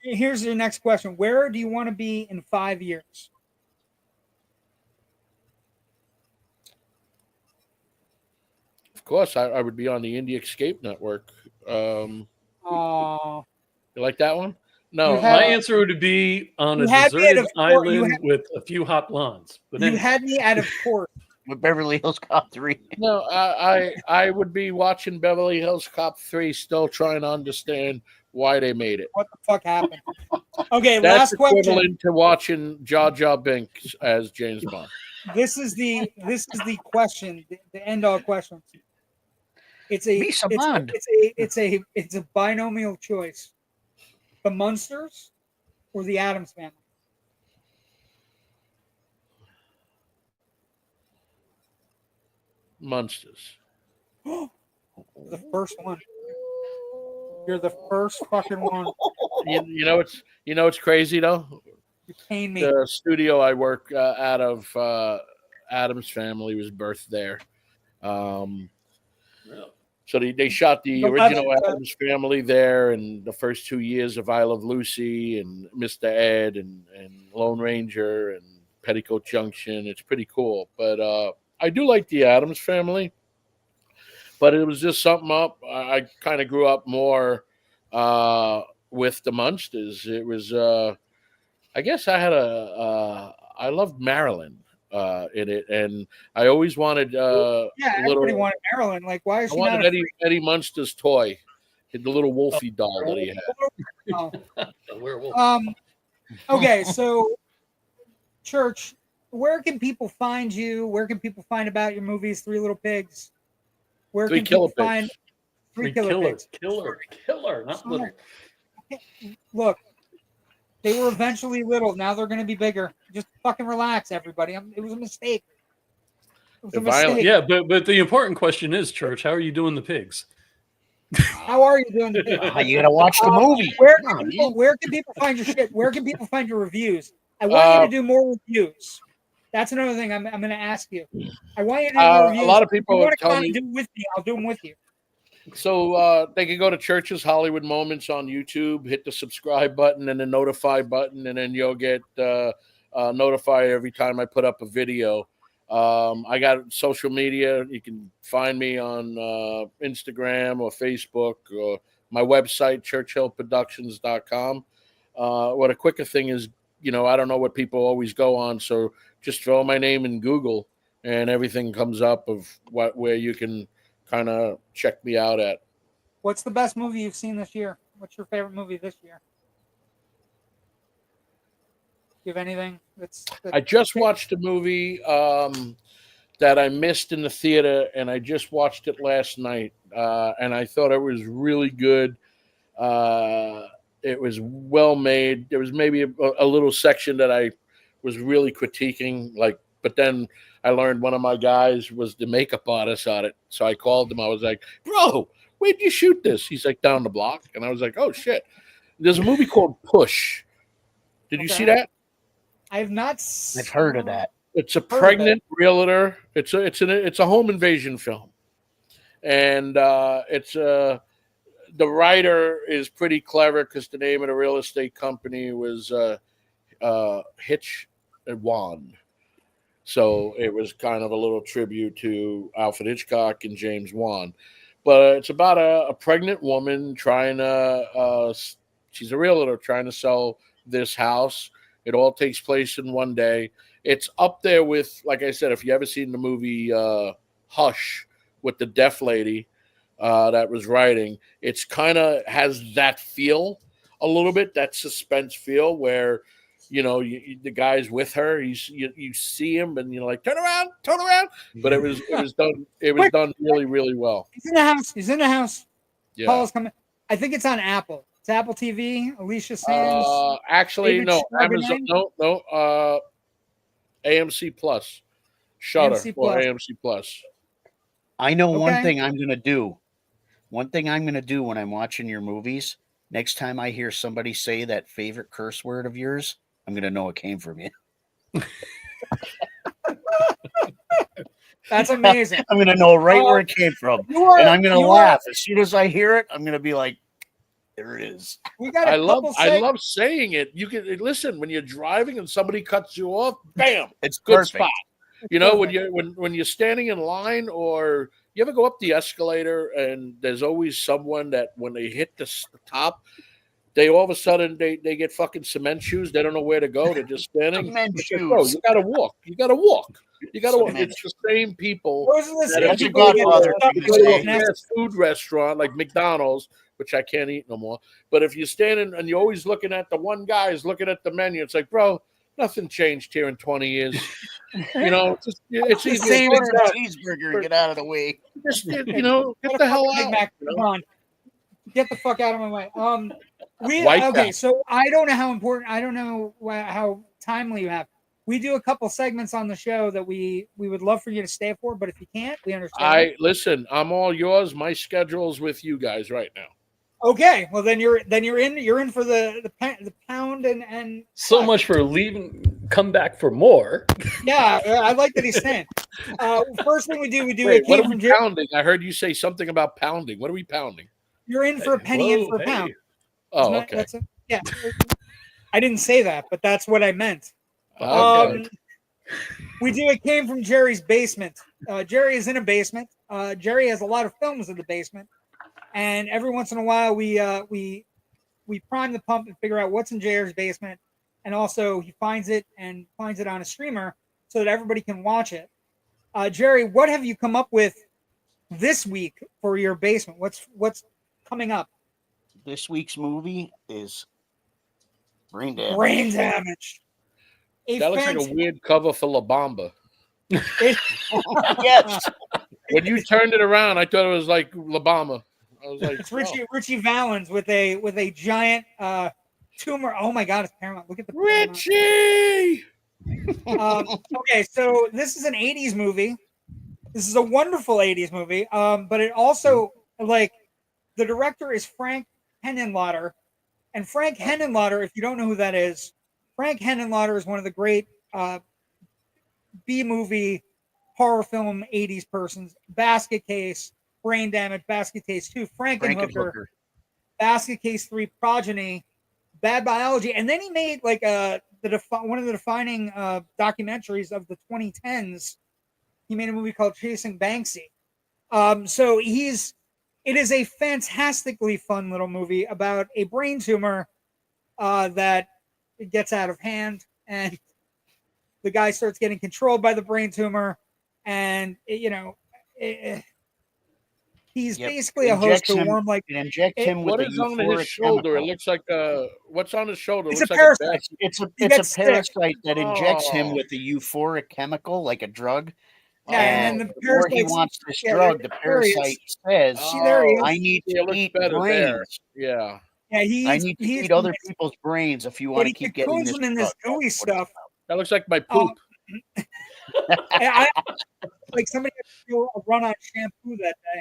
Here's your next question. Where do you want to be in 5 years? Of course, I would be on the Indie Escape Network. You like that one? No, my answer would be on a deserted island with a few hot blondes. But you had me out of court. with Beverly Hills Cop 3. No, I would be watching Beverly Hills Cop 3, still trying to understand why they made it. What the fuck happened? Okay, That's last question. equivalent to watching Jar Jar Binks as James Bond. This is the question, the end all question. It's a binomial choice. The Munsters or the Addams Family? Munsters. The first one. You're the first fucking one. You know it's crazy though. You pain me. The studio I work out of, Addams Family, was birthed there. So they shot the original Addams Family there, and the first 2 years of I Love Lucy and Mr. Ed and Lone Ranger and Petticoat Junction. It's pretty cool. But I do like the Addams Family. But it was just something up. I kind of grew up more with the Munsters. It was, I guess I had I loved Marilyn in it, and I always wanted everybody wanted Marilyn. Like, why is she not Eddie Munster's toy, the little Wolfie doll that he had. The werewolf. Okay, so Church, where can people find you? Where can people find about your movies, Three Little Pigs? Where can people find Killer, not little. Look, they were eventually little. Now they're going to be bigger. Just fucking relax, everybody. It was a mistake. It was a mistake. Yeah, but the important question is, Church, how are you doing the pigs? How are you doing the pigs? You got to watch the movie. Where can people find your shit? Where can people find your reviews? I want you to do more reviews. That's another thing I'm going to ask you. I want you to do more reviews. A lot of people tell me. Do it with me. I'll do them with you. So they can go to Church's Hollywood Moments on YouTube, hit the subscribe button and the notify button, and then you'll get notified every time I put up a video. I got social media. You can find me on Instagram or Facebook or my website, churchillproductions.com. What a quicker thing is, I don't know what people always go on, so just throw my name in Google and everything comes up of where you can kind of check me out at. What's the best movie you've seen this year? What's your favorite movie this year? Do you have anything I just watched a movie that I missed in the theater, and I just watched it last night, and I thought it was really good. It was well made. There was maybe a little section that I was really critiquing, but then I learned one of my guys was the makeup artist on it. So I called him. I was like, bro, where'd you shoot this? He's like, down the block. And I was like, oh, shit. There's a movie called Push. Did you see that? I have not. I've heard of that. It's a pregnant realtor. It's a home invasion film. And the writer is pretty clever because the name of the real estate company was Hitch and Wand. So it was kind of a little tribute to Alfred Hitchcock and James Wan. But it's about a pregnant woman trying to, she's a realtor trying to sell this house. It all takes place in one day. It's up there with, like I said, if you ever seen the movie Hush with the deaf lady that was writing, it's kind of has that feel a little bit, that suspense feel where, the guy's with her. You see him, and you're like, turn around. But it was done. It was done really, really well. He's in the house. Yeah. Paul's coming. I think it's on Apple. It's Apple TV. Alicia Sands. Actually, no. Amazon. No. AMC Plus. Shutter or AMC Plus. I know one thing I'm gonna do. One thing I'm gonna do when I'm watching your movies. Next time I hear somebody say that favorite curse word of yours, I'm going to know it came from you. That's amazing. I'm going to know right where it came from. And I'm going to laugh. As soon as I hear it, I'm going to be like, there it is. I love saying it. You can listen when you're driving and somebody cuts you off, bam, it's good perfect. Spot. When you're standing in line, or you ever go up the escalator and there's always someone that when they hit the top, they all of a sudden they get fucking cement shoes. They don't know where to go. They're just standing. Cement It's like, bro, shoes. you gotta walk. You gotta walk. You gotta walk. Cement. It's the same people. Those are the same That's a people that get Godfather stuck thing You to go to say. a fast food restaurant like McDonald's, which I can't eat no more. But if you're standing and you're always looking at the one guy is looking at the menu, it's like, bro, nothing changed here in 20 years. You know, it's the easy. same Order a stuff. cheeseburger and get out of the way. Just, you know, get the hell Big out. Mac, you know? come on. Get the fuck out of my way. White Okay, Castle. so I don't know how important, I don't know how timely you have. We do a couple segments on the show that we would love for you to stay for, but if you can't, we understand. Listen, I'm all yours. My schedule's with you guys right now. Okay, well then you're in for the pound and So fuck. much for leaving. Come back for more. Yeah, I like that he's saying. First thing we do Wait, it what came are from we Jerry. pounding? I heard you say something about pounding. What are we pounding? You're in for a penny, in for a pound. Oh, Isn't that- okay. That's it. Yeah. I didn't say that, but that's what I meant. Okay. It came from Jerry's basement. Jerry is in a basement. Jerry has a lot of films in the basement, and every once in a while we prime the pump and figure out what's in Jerry's basement, and also he finds it on a streamer so that everybody can watch it. Jerry, what have you come up with this week for your basement? What's coming up? This week's movie is Brain Damage. Brain Damage. That looks like a weird cover for La Bamba. Yes. When you turned it around, I thought it was like La Bamba. I was like, It's Richie Valens with a giant tumor. Oh my God, it's Paramount. Look at the Richie. Okay, so this is an 80s movie. This is a wonderful 80s movie. But it also, like, the director is Frank Henenlotter. And Frank Henenlotter, if you don't know who that is, Frank Henenlotter is one of the great B-movie horror film 80s persons. Basket Case, Brain Damage, Basket Case 2, Frankenhooker, Basket Case 3, Progeny, Bad Biology. And then he made like one of the defining documentaries of the 2010s. He made a movie called Chasing Banksy. So it is a fantastically fun little movie about a brain tumor that it gets out of hand, and the guy starts getting controlled by the brain tumor, and he's basically a host to warm like. It injects him with What a is on his euphoric shoulder? chemical. It looks like what's on his shoulder? It's looks a like parasite. It's a gets sick. parasite that injects him Oh. with a euphoric chemical, like a drug. Yeah, and then the more he parasite's- wants this yeah, drug, the there he is. parasite says, See, there he is. "I need Yeah, it to looks eat better there. brains. Yeah. Yeah, I need to eat other people's brains if you want to he keep getting cocoons this them in this drug." gooey stuff. That looks like my poop. I like somebody had to do a run on shampoo that day.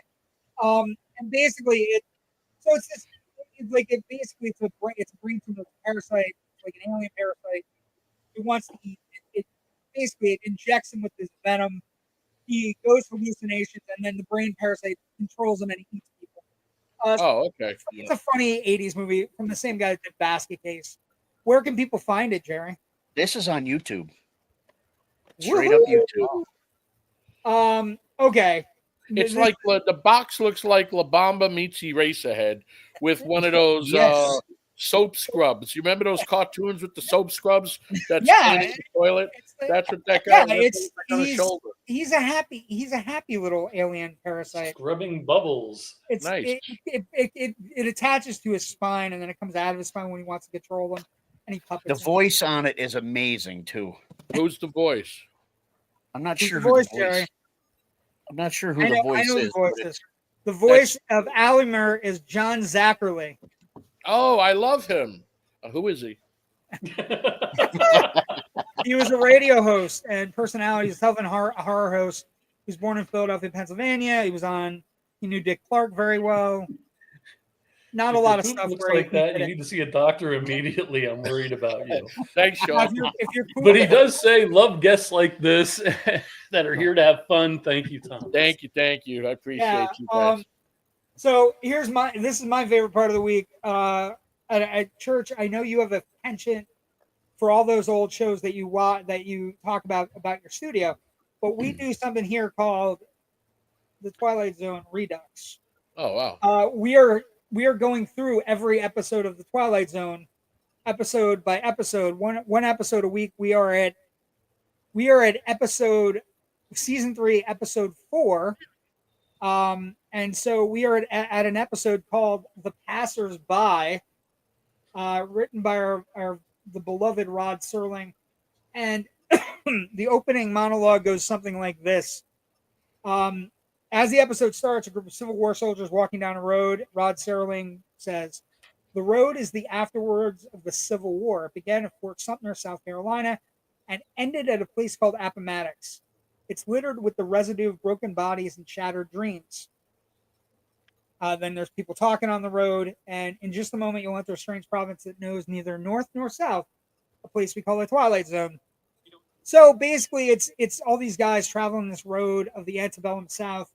And basically it's a brain tumor parasite, like an alien parasite. It wants to eat. It injects him with this venom. He goes for hallucinations, and then the brain parasite controls him and he eats people. Okay. It's a funny 80s movie from the same guy that did Basket Case. Where can people find it, Jerry? This is on YouTube. Straight up YouTube. Okay. It's like the box looks like La Bamba meets Eraserhead with one of those Yes. soap scrubs. You remember those cartoons with the soap scrubs that Yeah. spin the toilet? That's what that Yeah, guy. That's on his shoulder. he's a happy little alien parasite. Scrubbing bubbles. It's Nice. it attaches to his spine, and then it comes out of his spine when he wants to control him, and he puppets The him. voice on it is amazing too. Who's the voice? I'm not Who's sure the who voice, the voice. Jerry? I'm not sure who I know the voice the is. voice but is. The voice of Alimer is John Zachary. Oh, I love him. Who is he? He was a radio host and personality. He's a horror host. He was born in Philadelphia, Pennsylvania. He knew Dick Clark very well. Not a lot of If stuff looks where like he that. did You it. need to see a doctor immediately. I'm worried about you. Thanks, Now, Sean. if you're cool But he with it, does say, "Love guests like this that are here to have fun." Thank you, Tom. Thank you. I appreciate you guys. So this is my favorite part of the week. At church, I know you have a penchant for all those old shows that you watch, that you talk about your studio, but we do something here called the Twilight Zone Redux. Oh wow. We are we are going through every episode of the Twilight Zone, episode by episode, one episode a week. We are at season 3, episode 4. And so we are at an episode called The Passersby, written by the beloved Rod Serling. And the opening monologue goes something like this. As the episode starts, a group of Civil War soldiers walking down a road. Rod Serling says, "The road is the afterwards of the Civil War. It began at Fort Sumter, South Carolina, and ended at a place called Appomattox. It's littered with the residue of broken bodies and shattered dreams." Then there's people talking on the road, and in just a moment, you'll enter a strange province that knows neither north nor south, a place we call the Twilight Zone. So basically, it's all these guys traveling this road of the antebellum South,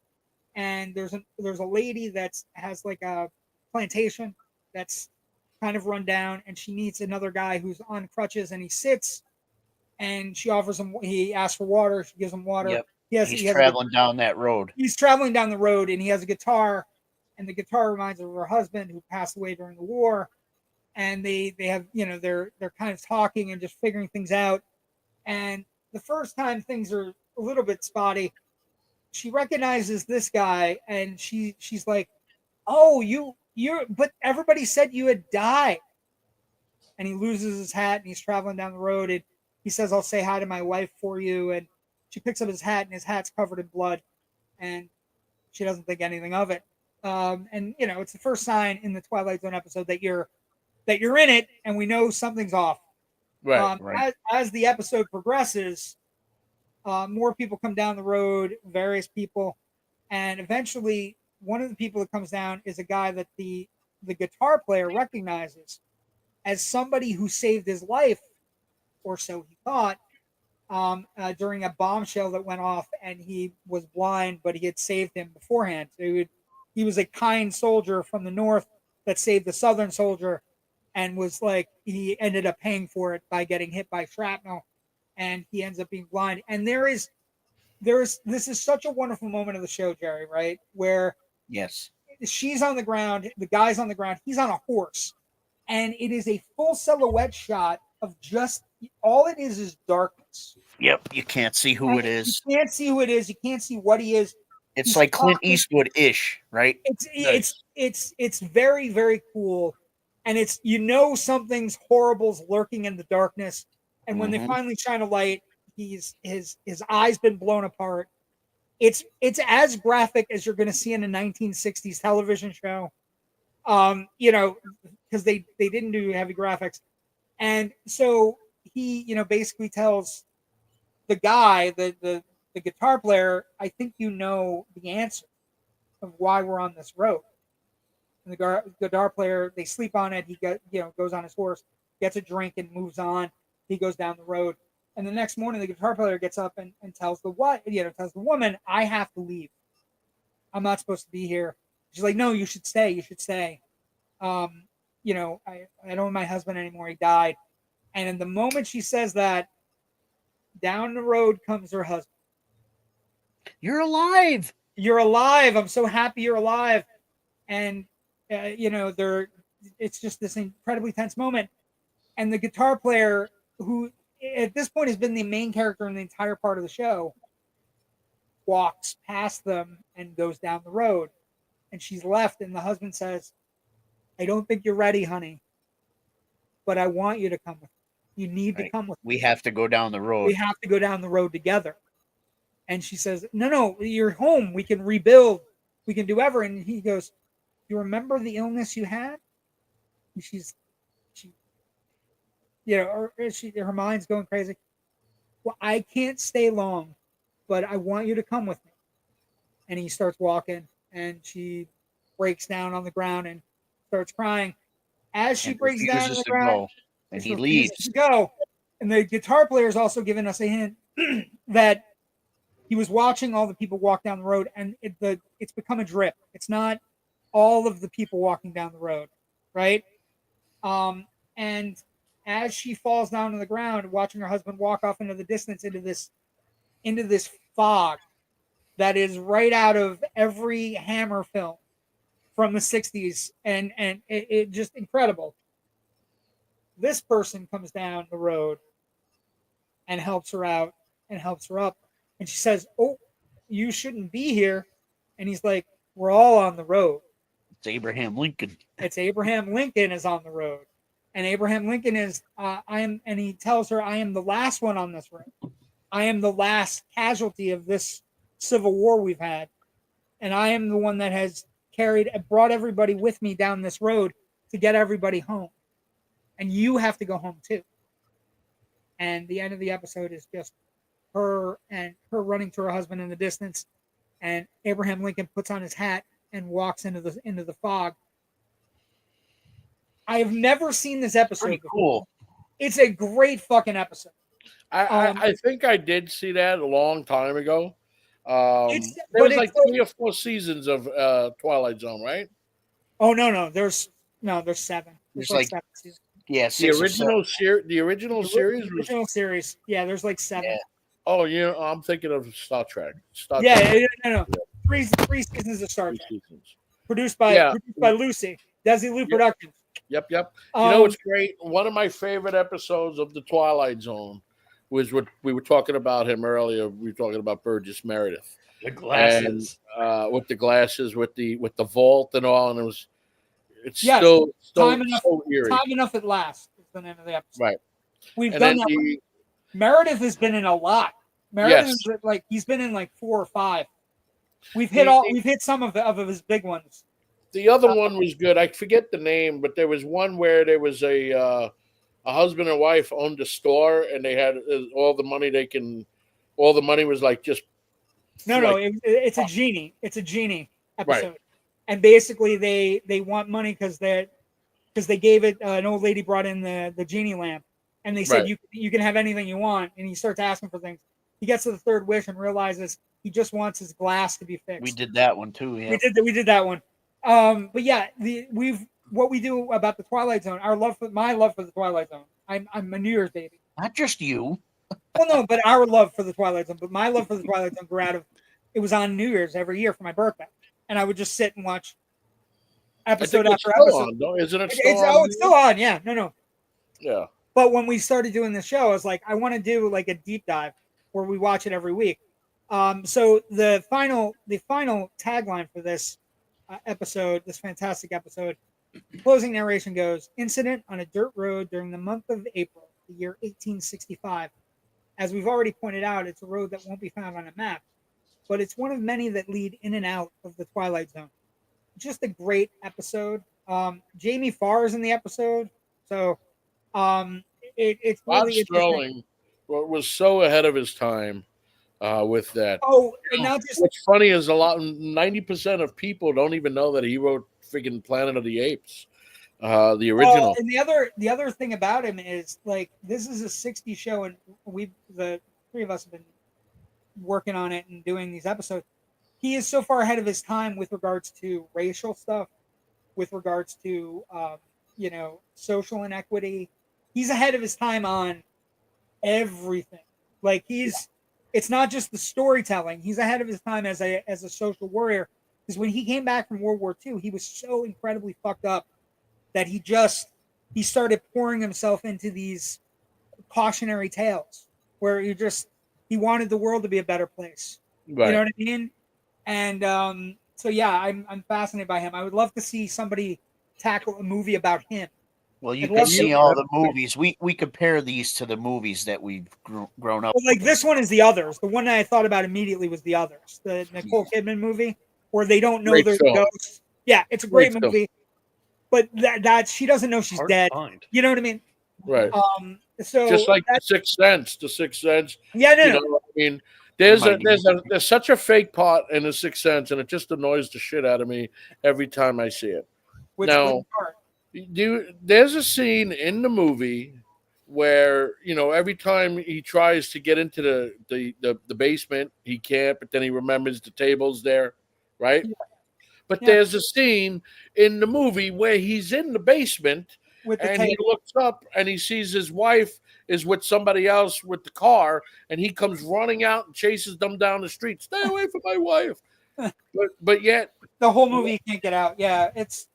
and there's a lady that has like a plantation that's kind of run down, and she meets another guy who's on crutches, and he sits, and she offers him. He asks for water. She gives him water. Yep. He has traveling down that road. He's traveling down the road, and he has a guitar, and the guitar reminds her of her husband who passed away during the war. And they have, they're kind of talking and just figuring things out. And the first time things are a little bit spotty, she recognizes this guy, and she's like, "Oh, but everybody said you had died." And he loses his hat, and he's traveling down the road, and he says, "I'll say hi to my wife for you." And she picks up his hat, and his hat's covered in blood, and she doesn't think anything of it. And it's the first sign in the Twilight Zone episode that you're in it, and we know something's off. Right. As the episode progresses, more people come down the road, various people, and eventually one of the people that comes down is a guy that the guitar player recognizes as somebody who saved his life, or so he thought, during a bombshell that went off, and he was blind, but he had saved him beforehand. So he was a kind soldier from the North that saved the Southern soldier, and was like, he ended up paying for it by getting hit by shrapnel, and he ends up being blind. And this is such a wonderful moment of the show, Jerry, right? Where yes, she's on the ground, the guy's on the ground, he's on a horse, and it is a full silhouette shot of just all it is darkness. Yep, you can't see who it is. You can't see who it is. You can't see what he is. It's like Clint Eastwood-ish, right? It's very, very cool. And it's, something's horrible's lurking in the darkness. And when they finally shine a light, his eye's been blown apart. It's as graphic as you're going to see in a 1960s television show. Because they didn't do heavy graphics. And so he, basically tells the guy, the guitar player, "I think you know the answer of why we're on this road." And the guitar player, they sleep on it. He goes on his horse, gets a drink, and moves on. He goes down the road. And the next morning, the guitar player gets up and tells the woman, "I have to leave. I'm not supposed to be here." She's like, "No, you should stay. You should stay. I don't have my husband anymore. He died." And in the moment she says that, down the road comes her husband. "You're alive. You're alive. I'm so happy you're alive." And it's just this incredibly tense moment. And the guitar player, who at this point has been the main character in the entire part of the show, walks past them and goes down the road. And she's left, and the husband says, "I don't think you're ready, honey, but I want you to come with me. You need to come with me. We have to go down the road. We have to go down the road together." And she says, No, you're home. We can rebuild. We can do ever. And he goes, "You remember the illness you had?" And her mind's going crazy. "Well, I can't stay long, but I want you to come with me." And he starts walking, and she breaks down on the ground and starts crying. As she breaks down on the ground, and he leaves to go. And the guitar player is also giving us a hint that he was watching all the people walk down the road, and it's become a drip. It's not all of the people walking down the road, right? And as she falls down to the ground, watching her husband walk off into the distance, into this fog that is right out of every Hammer film from the 60s, and it just incredible. This person comes down the road and helps her out and helps her up. And she says, "Oh, you shouldn't be here." And he's like, "We're all on the road." It's Abraham Lincoln. It's Abraham Lincoln is on the road. And Abraham Lincoln is, and he tells her, "I am the last one on this road. I am the last casualty of this Civil War we've had. And I am the one that has brought everybody with me down this road to get everybody home. And you have to go home too." And the end of the episode is just her running to her husband in the distance. And Abraham Lincoln puts on his hat and walks into the fog. I have never seen this episode Pretty before. cool. It's a great fucking episode. I think I did see that a long time ago. There was like 3 or 4 seasons of Twilight Zone, right? Oh no, there's 7. There's like 7 seasons. Yeah, the original series. The original series. Yeah, there's like 7. Yeah. Oh, I'm thinking of Star Trek. No. 3 seasons of Star Trek. Produced by Lucy, Desilu Productions. Yep. You know what's great? One of my favorite episodes of the Twilight Zone was what we were talking about him earlier. We were talking about Burgess Meredith. The glasses. And, with the glasses, with the vault and all, and it's yes, still time enough, so eerie. Time Enough at Last is the name of the episode. Right. We've done that. Meredith has been in a lot. Meredith is he's been in like 4 or 5. We've hit some of his big ones. The other one was good. I forget the name, but there was one where there was a husband and wife owned a store, and they had all the money all the money was like just. It's a genie. It's a genie episode, right. And basically they want money because they gave it. An old lady brought in the genie lamp, and they said you can have anything you want, and he starts asking for things. He gets to the 3rd wish and realizes he just wants his glass to be fixed. We did that one too. Yeah, we did that one. But yeah, what we do about the Twilight Zone, my love for the Twilight Zone. I'm a New Year's baby. Not just you. Well, no, but our love for the Twilight Zone. But my love for the Twilight Zone grew out of it was on New Year's every year for my birthday, and I would just sit and watch episode after episode. Isn't it still on? It's still on. Yeah, no. Yeah. But when we started doing the show, I was like, I want to do like a deep dive where we watch it every week. So the final tagline for this episode, this fantastic episode, closing narration goes: "Incident on a dirt road during the month of April, the year 1865. As we've already pointed out, it's a road that won't be found on a map, but it's one of many that lead in and out of the Twilight Zone." Just a great episode. Jamie Farr is in the episode, so it's really Sterling was so ahead of his time with that. Oh, and not just what's funny is 90% of people don't even know that he wrote freaking Planet of the Apes, the original. And the other thing about him is like this is a 60s show, and the 3 of us have been working on it and doing these episodes. He is so far ahead of his time with regards to racial stuff, with regards to social inequity. He's ahead of his time on everything. Like it's not just the storytelling. He's ahead of his time as a social warrior. Because when he came back from World War II, he was so incredibly fucked up that he started pouring himself into these cautionary tales where he wanted the world to be a better place. Right. You know what I mean? And so yeah, I'm fascinated by him. I would love to see somebody tackle a movie about him. Well, you can see all the movies. We compare these to the movies that we've grown up. Well, like this one is The Others. The one that I thought about immediately was The Others, the Nicole Kidman movie, where they don't know there's a ghost. Yeah, it's a great movie, but that she doesn't know she's dead. You know what I mean? Right. So just like The Sixth Sense. Yeah, no. I mean, there's such a fake part in The Sixth Sense, and it just annoys the shit out of me every time I see it. Which part? There's a scene in the movie where every time he tries to get into the basement, he can't, but then he remembers the table's there, right? Yeah. But there's a scene in the movie where he's in the basement and he looks up and he sees his wife is with somebody else with the car, and he comes running out and chases them down the street. Stay away from my wife. but yet the whole movie you can't get out. Yeah, it's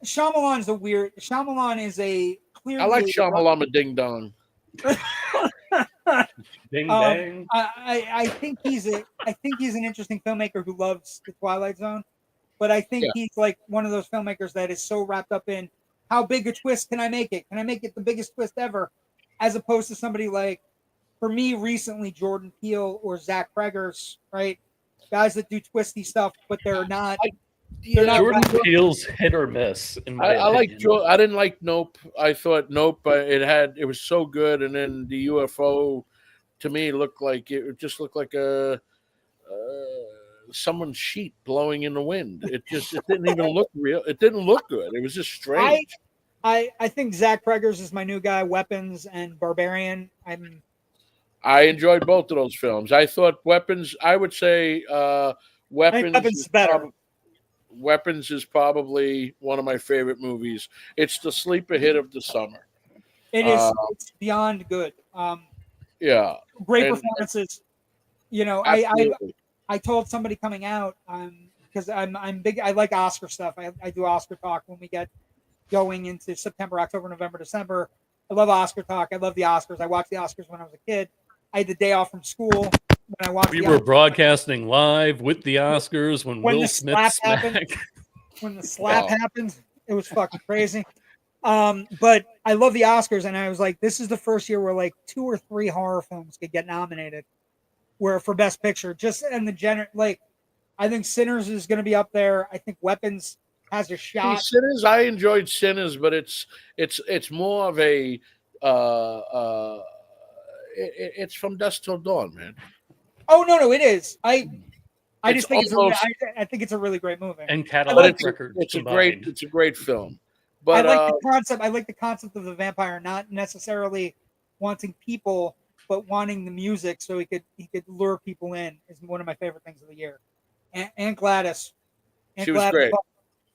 Shyamalan's Shyamalan is a clearly. I like Shyamalama Ding Dong. Ding dang. I think he's an interesting filmmaker who loves the Twilight Zone, but I think he's like one of those filmmakers that is so wrapped up in how big a twist can I make it? Can I make it the biggest twist ever? As opposed to somebody like, for me recently, Jordan Peele or Zach Cregger's, right? Guys that do twisty stuff, but they're not. Jordan Peele's hit or miss. In my opinion. I didn't like Nope. I thought Nope, it was so good, and then the UFO to me looked like it a someone's sheet blowing in the wind. It didn't even look real. It didn't look good. It was just strange. I think Zach Cregger's is my new guy. Weapons and Barbarian. I enjoyed both of those films. I thought Weapons. I would say Weapons is better. Weapons is probably one of my favorite movies. It's the sleeper hit of the summer. It is. It's beyond good. Yeah, great performances. I told somebody coming out because I'm big. I like Oscar stuff. I do Oscar talk when we get going into September, October, November, December. I love Oscar talk. I love the Oscars. I watched the Oscars when I was a kid. I had the day off from school when I watched. We were broadcasting live with the Oscars when Will Smith happened. When the slap happened, it was fucking crazy. But I love the Oscars, and I was like, this is the first year where like 2 or 3 horror films could get nominated, where for Best Picture. Just in the I think Sinners is going to be up there. I think Weapons has a shot. Sinners, I enjoyed Sinners, but it's more of a it's from dusk till dawn, man. Oh no, it is. I just think I think it's a really great movie. And Cadillac Records. It's a great film. But I like the concept. I like the concept of the vampire, not necessarily wanting people, but wanting the music so he could lure people in. Is one of my favorite things of the year. And Gladys. She was great.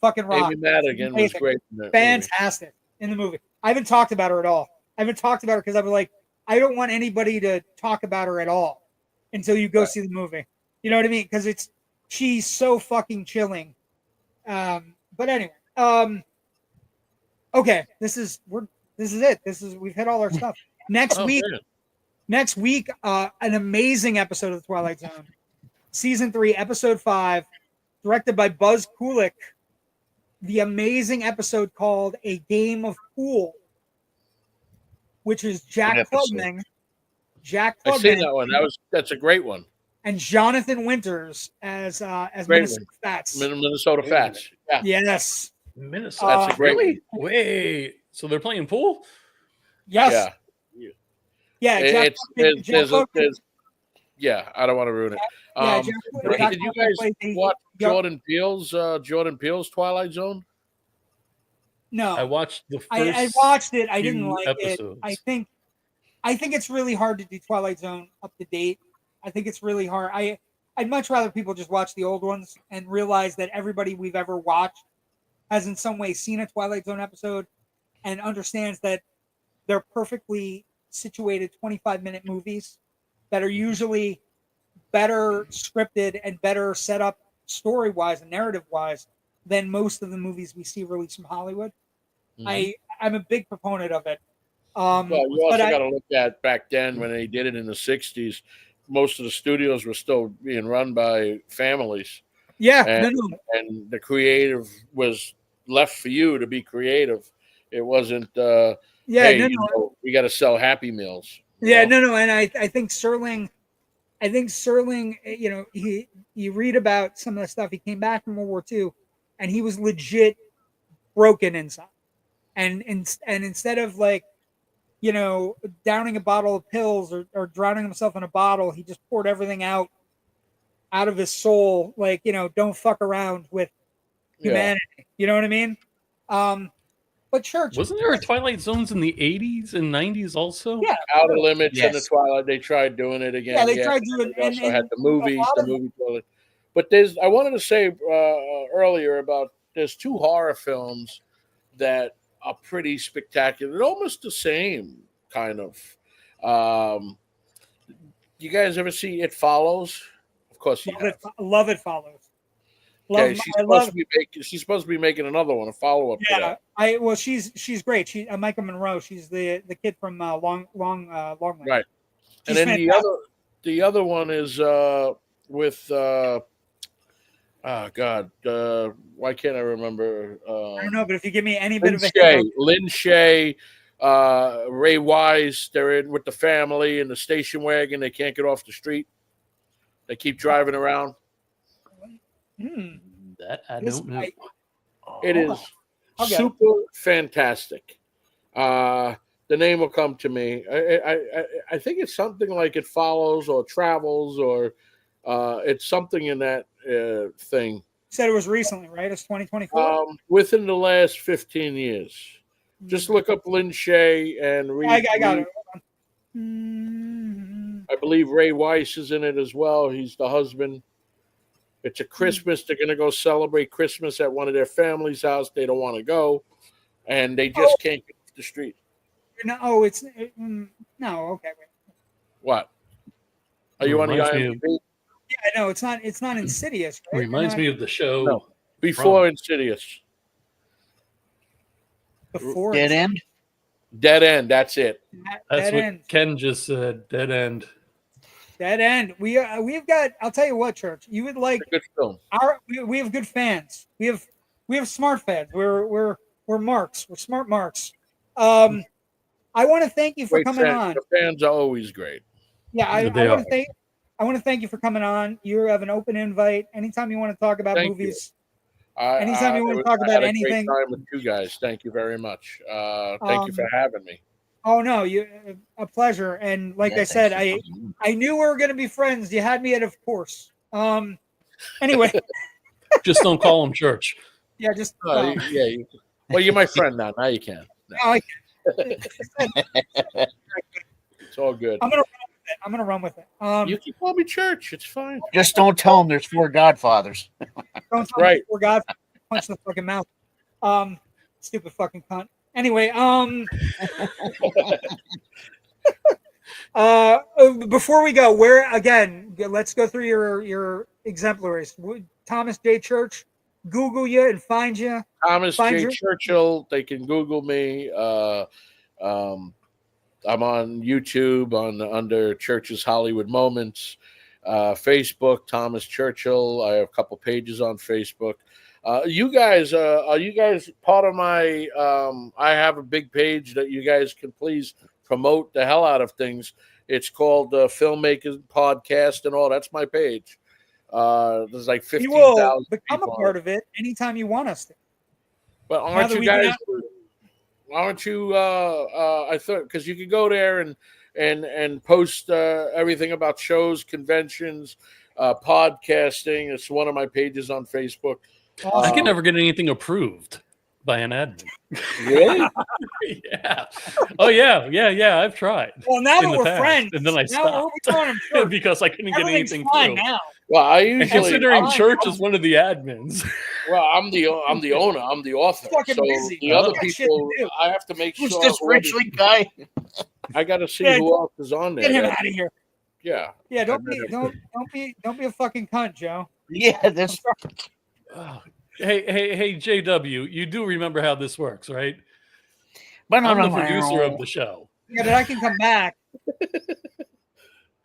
Fucking rock. Amy Madigan was great. Fantastic in the movie. I haven't talked about her at all. I haven't talked about her because I was like, I don't want anybody to talk about her at all until you go see the movie. You know what I mean? Because she's so fucking chilling. But anyway, okay, this is it. We've hit all our stuff. Next week, an amazing episode of the Twilight Zone, season 3, episode 5, directed by Buzz Kulik. The amazing episode called A Game of Pool, which is Jack Klugman. I seen that one. That's a great one. And Jonathan Winters as Minnesota Fats. Minnesota Fats. Yeah. Yes. Minnesota. That's a great really? One. Wait. So they're playing pool? Yes. Yeah. I don't want to ruin it. Did you guys watch Jordan Peele's Twilight Zone? No. I watched the first I watched it. I didn't like episodes. it. I think it's really hard to do Twilight Zone up to date. I think it's really hard. I'd much rather people just watch the old ones and realize that everybody we've ever watched has in some way seen a Twilight Zone episode and understands that they're perfectly situated 25-minute movies that are usually better scripted and better set up story-wise and narrative-wise than most of the movies we see released from Hollywood. Mm-hmm. I'm a big proponent of it. Well, you also got to look at back then when they did it in the 60s, most of the studios were still being run by families. Yeah. And the creative was left for you to be creative. It wasn't, we got to sell Happy Meals. Yeah, no. And I think Serling, you read about some of the stuff. He came back from World War II and he was legit broken inside. And instead of downing a bottle of pills or drowning himself in a bottle, he just poured everything out of his soul. Don't fuck around with humanity. Yeah. You know what I mean? But Churchill. Wasn't there a Twilight Zones in the 80s and 90s also? Yeah. Outer Limits and the Twilight, they tried doing it again. Yeah, they tried doing it. They also had the movie Twilight. But I wanted to say earlier about there's 2 horror films that are pretty spectacular. They're almost the same kind of. You guys ever see It Follows? Of course you have. Love It Follows. Okay, she's supposed to be making another one, a follow up. Yeah, she's great. Micah Monroe. She's the kid from Long Line. Right. She's and then fantastic. the other one is with why can't I remember? I don't know, but if you give me any bit of a hint, Lynn Shay, Ray Wise, they're in with the family in the station wagon. They can't get off the street. They keep driving around. That I don't know. It is super fantastic. The name will come to me. I think it's something like It Follows or Travels or it's something in that thing. You said it was recently, right? It's 2024? Within the last 15 years. Just look up Lynn Shay and read. I got it. I believe Ray Weiss is in it as well. He's the husband. It's a Christmas. They're going to go celebrate Christmas at one of their family's house. They don't want to go, and they just can't get off the street. No, no. Okay, wait. What? Are you on the IMDb? Yeah, no, it's not. It's not Insidious. Right? Reminds me of the show before Insidious. Before Dead End. Dead End. That's it. That's what Ken just said. Dead End. Dead End. We've got. I'll tell you what, Church. You would like good film. We have good fans. We have smart fans. We're marks. We're smart marks. I want to thank you for coming on. The fans are always great. Yeah, I want to thank you for coming on. You have an open invite. Anytime you want to talk about movies. Anytime you want to talk about anything. Great time with you guys. Thank you very much. Thank you for having me. Oh no, a pleasure. And like I said, I knew we were going to be friends. You had me at, of course. Anyway, just don't call him Church. Yeah, just well, you're my friend now. Now you can. No, I can't. It's all good. I'm gonna run with it. You can call me Church. It's fine. Just don't tell them there's 4 Godfathers. Don't tell me 4 Godfathers. Punch in the fucking mouth. Stupid fucking cunt. Anyway, before we go, let's go through your exemplaries. Thomas J. Church, Google you and find you. Thomas J. Churchill. They can Google me. I'm on YouTube under Church's Hollywood Moments. Facebook, Thomas Churchill. I have a couple pages on Facebook. You guys, are you guys part of my? I have a big page that you guys can please promote the hell out of things. It's called Filmmaker Podcast and all. That's my page. There's like 15,000. You will become a part of it anytime you want us to. But aren't you guys? Aren't you? I thought because you can go there and post everything about shows, conventions, podcasting. It's one of my pages on Facebook. I can never get anything approved by an admin. Really? Yeah. Oh yeah. I've tried. Well, now that we're friends, and then I stopped because I couldn't get anything through. Now. Well, I usually considering Church is one of the admins. Well, I'm the owner. I'm the author. So busy. The other people, I have to make sure. Who's this Ridgely guy? I got to see who else is on there. Get him out of here. Yeah. Yeah. Don't be a fucking cunt, Joe. Yeah. That's. Oh, hey, JW, you do remember how this works, right? But I'm the producer of the show. Yeah, but I can come back.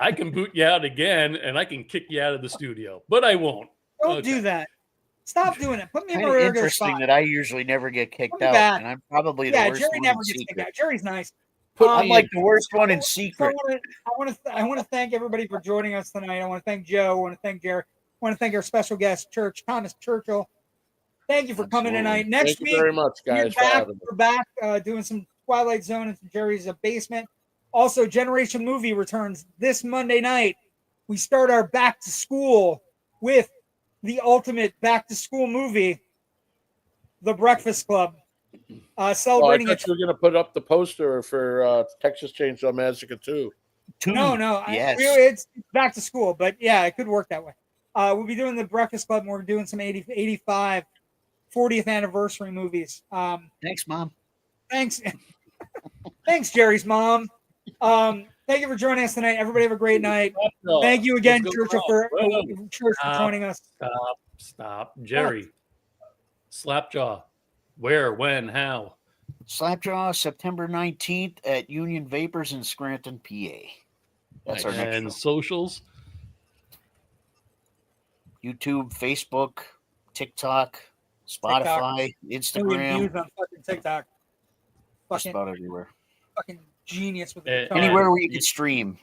I can boot you out again, and I can kick you out of the studio, but I won't. Don't do that. Stop doing it. Put me in a interesting spot. that I usually never get kicked out, back. and I'm probably the worst Jerry one never in gets secret. kicked out. Jerry's nice. I'm like the worst one in secret. I want to thank everybody for joining us tonight. I want to thank Joe. I want to thank Jerry. I want to thank our special guest, Thomas Churchill. Thank you for coming tonight. Next week, very much, guys. We're back doing some Twilight Zone in Jerry's basement. Also, Generation Movie returns this Monday night. We start our back to school with the ultimate back to school movie, The Breakfast Club. Celebrating. I thought you were going to put up the poster for Texas Chainsaw Massacre 2. No. Yes. It's back to school, but yeah, it could work that way. We'll be doing The Breakfast Club, and we're doing some 85 40th anniversary movies. Thanks, Mom. Thanks. Thanks, Jerry's mom. Thank you for joining us tonight. Everybody have a great night. Thank you again, Churchill, for joining us. Stop. Jerry. Slapjaw. Where, when, how? Slapjaw, September 19th at Union Vapors in Scranton, PA. That's our next show. Socials? YouTube, Facebook, TikTok, Spotify, Instagram. Views on fucking TikTok. Just about everywhere. Fucking genius with anywhere where you can stream.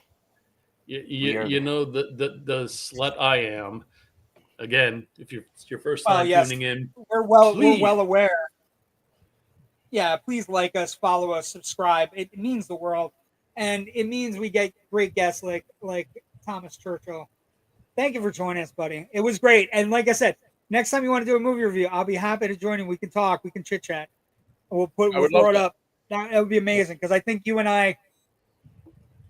You know the slut I am. Again, if it's your first time tuning in, we're well aware. Yeah, please like us, follow us, subscribe. It means the world, and it means we get great guests like Thomas Churchill. Thank you for joining us, buddy. It was great, and like I said, next time you want to do a movie review, I'll be happy to join you. We can talk, we can chit chat. We'll throw it up. That would be amazing because I think you and I,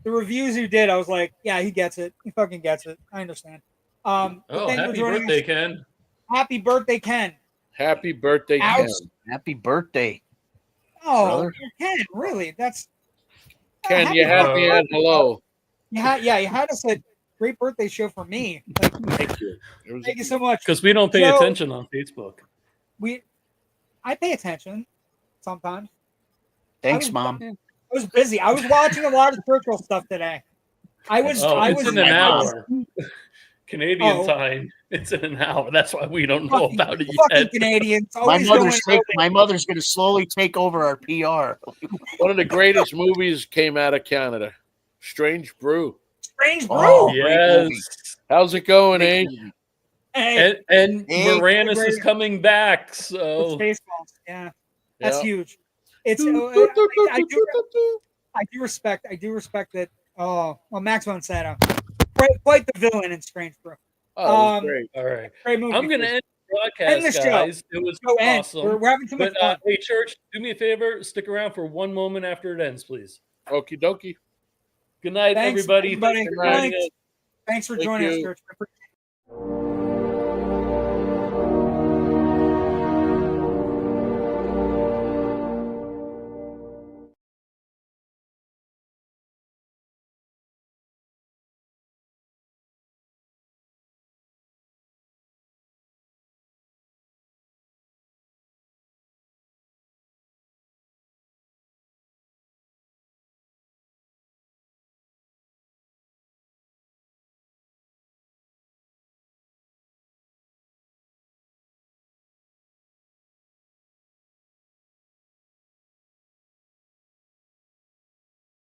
the reviews you did, I was like, yeah, he gets it. He fucking gets it. I understand. Happy birthday, Ken. Happy birthday, Ken. Happy birthday, Ken. Happy birthday. Oh, brother. Ken, really? That's Ken, you happy and hello. You had us a great birthday show for me. Thank you. Thank you so much. Because we don't pay attention on Facebook. I pay attention sometimes. Thanks, Mom. I was busy. I was watching a lot of Churchill stuff today. It's in an hour. Canadian time. It's in an hour. That's why we don't know about it yet. Canadians. My mother's going to slowly take over our PR. One of the greatest movies came out of Canada. Strange Brew. Strange Brew. Oh, yes. How's it going, eh? And Moranis is coming back. So Spaceballs. Yeah, that's huge. It's I do respect that. Oh, well, Max von Sydow, quite the villain in Strange Brew. Oh, great! All right, great movie. I'm gonna end the broadcast, guys. It was awesome. We're having too much fun. Hey, Church, do me a favor. Stick around for one moment after it ends, please. Okie dokie. Good night, everybody. Thanks for joining us, Church. I appreciate it.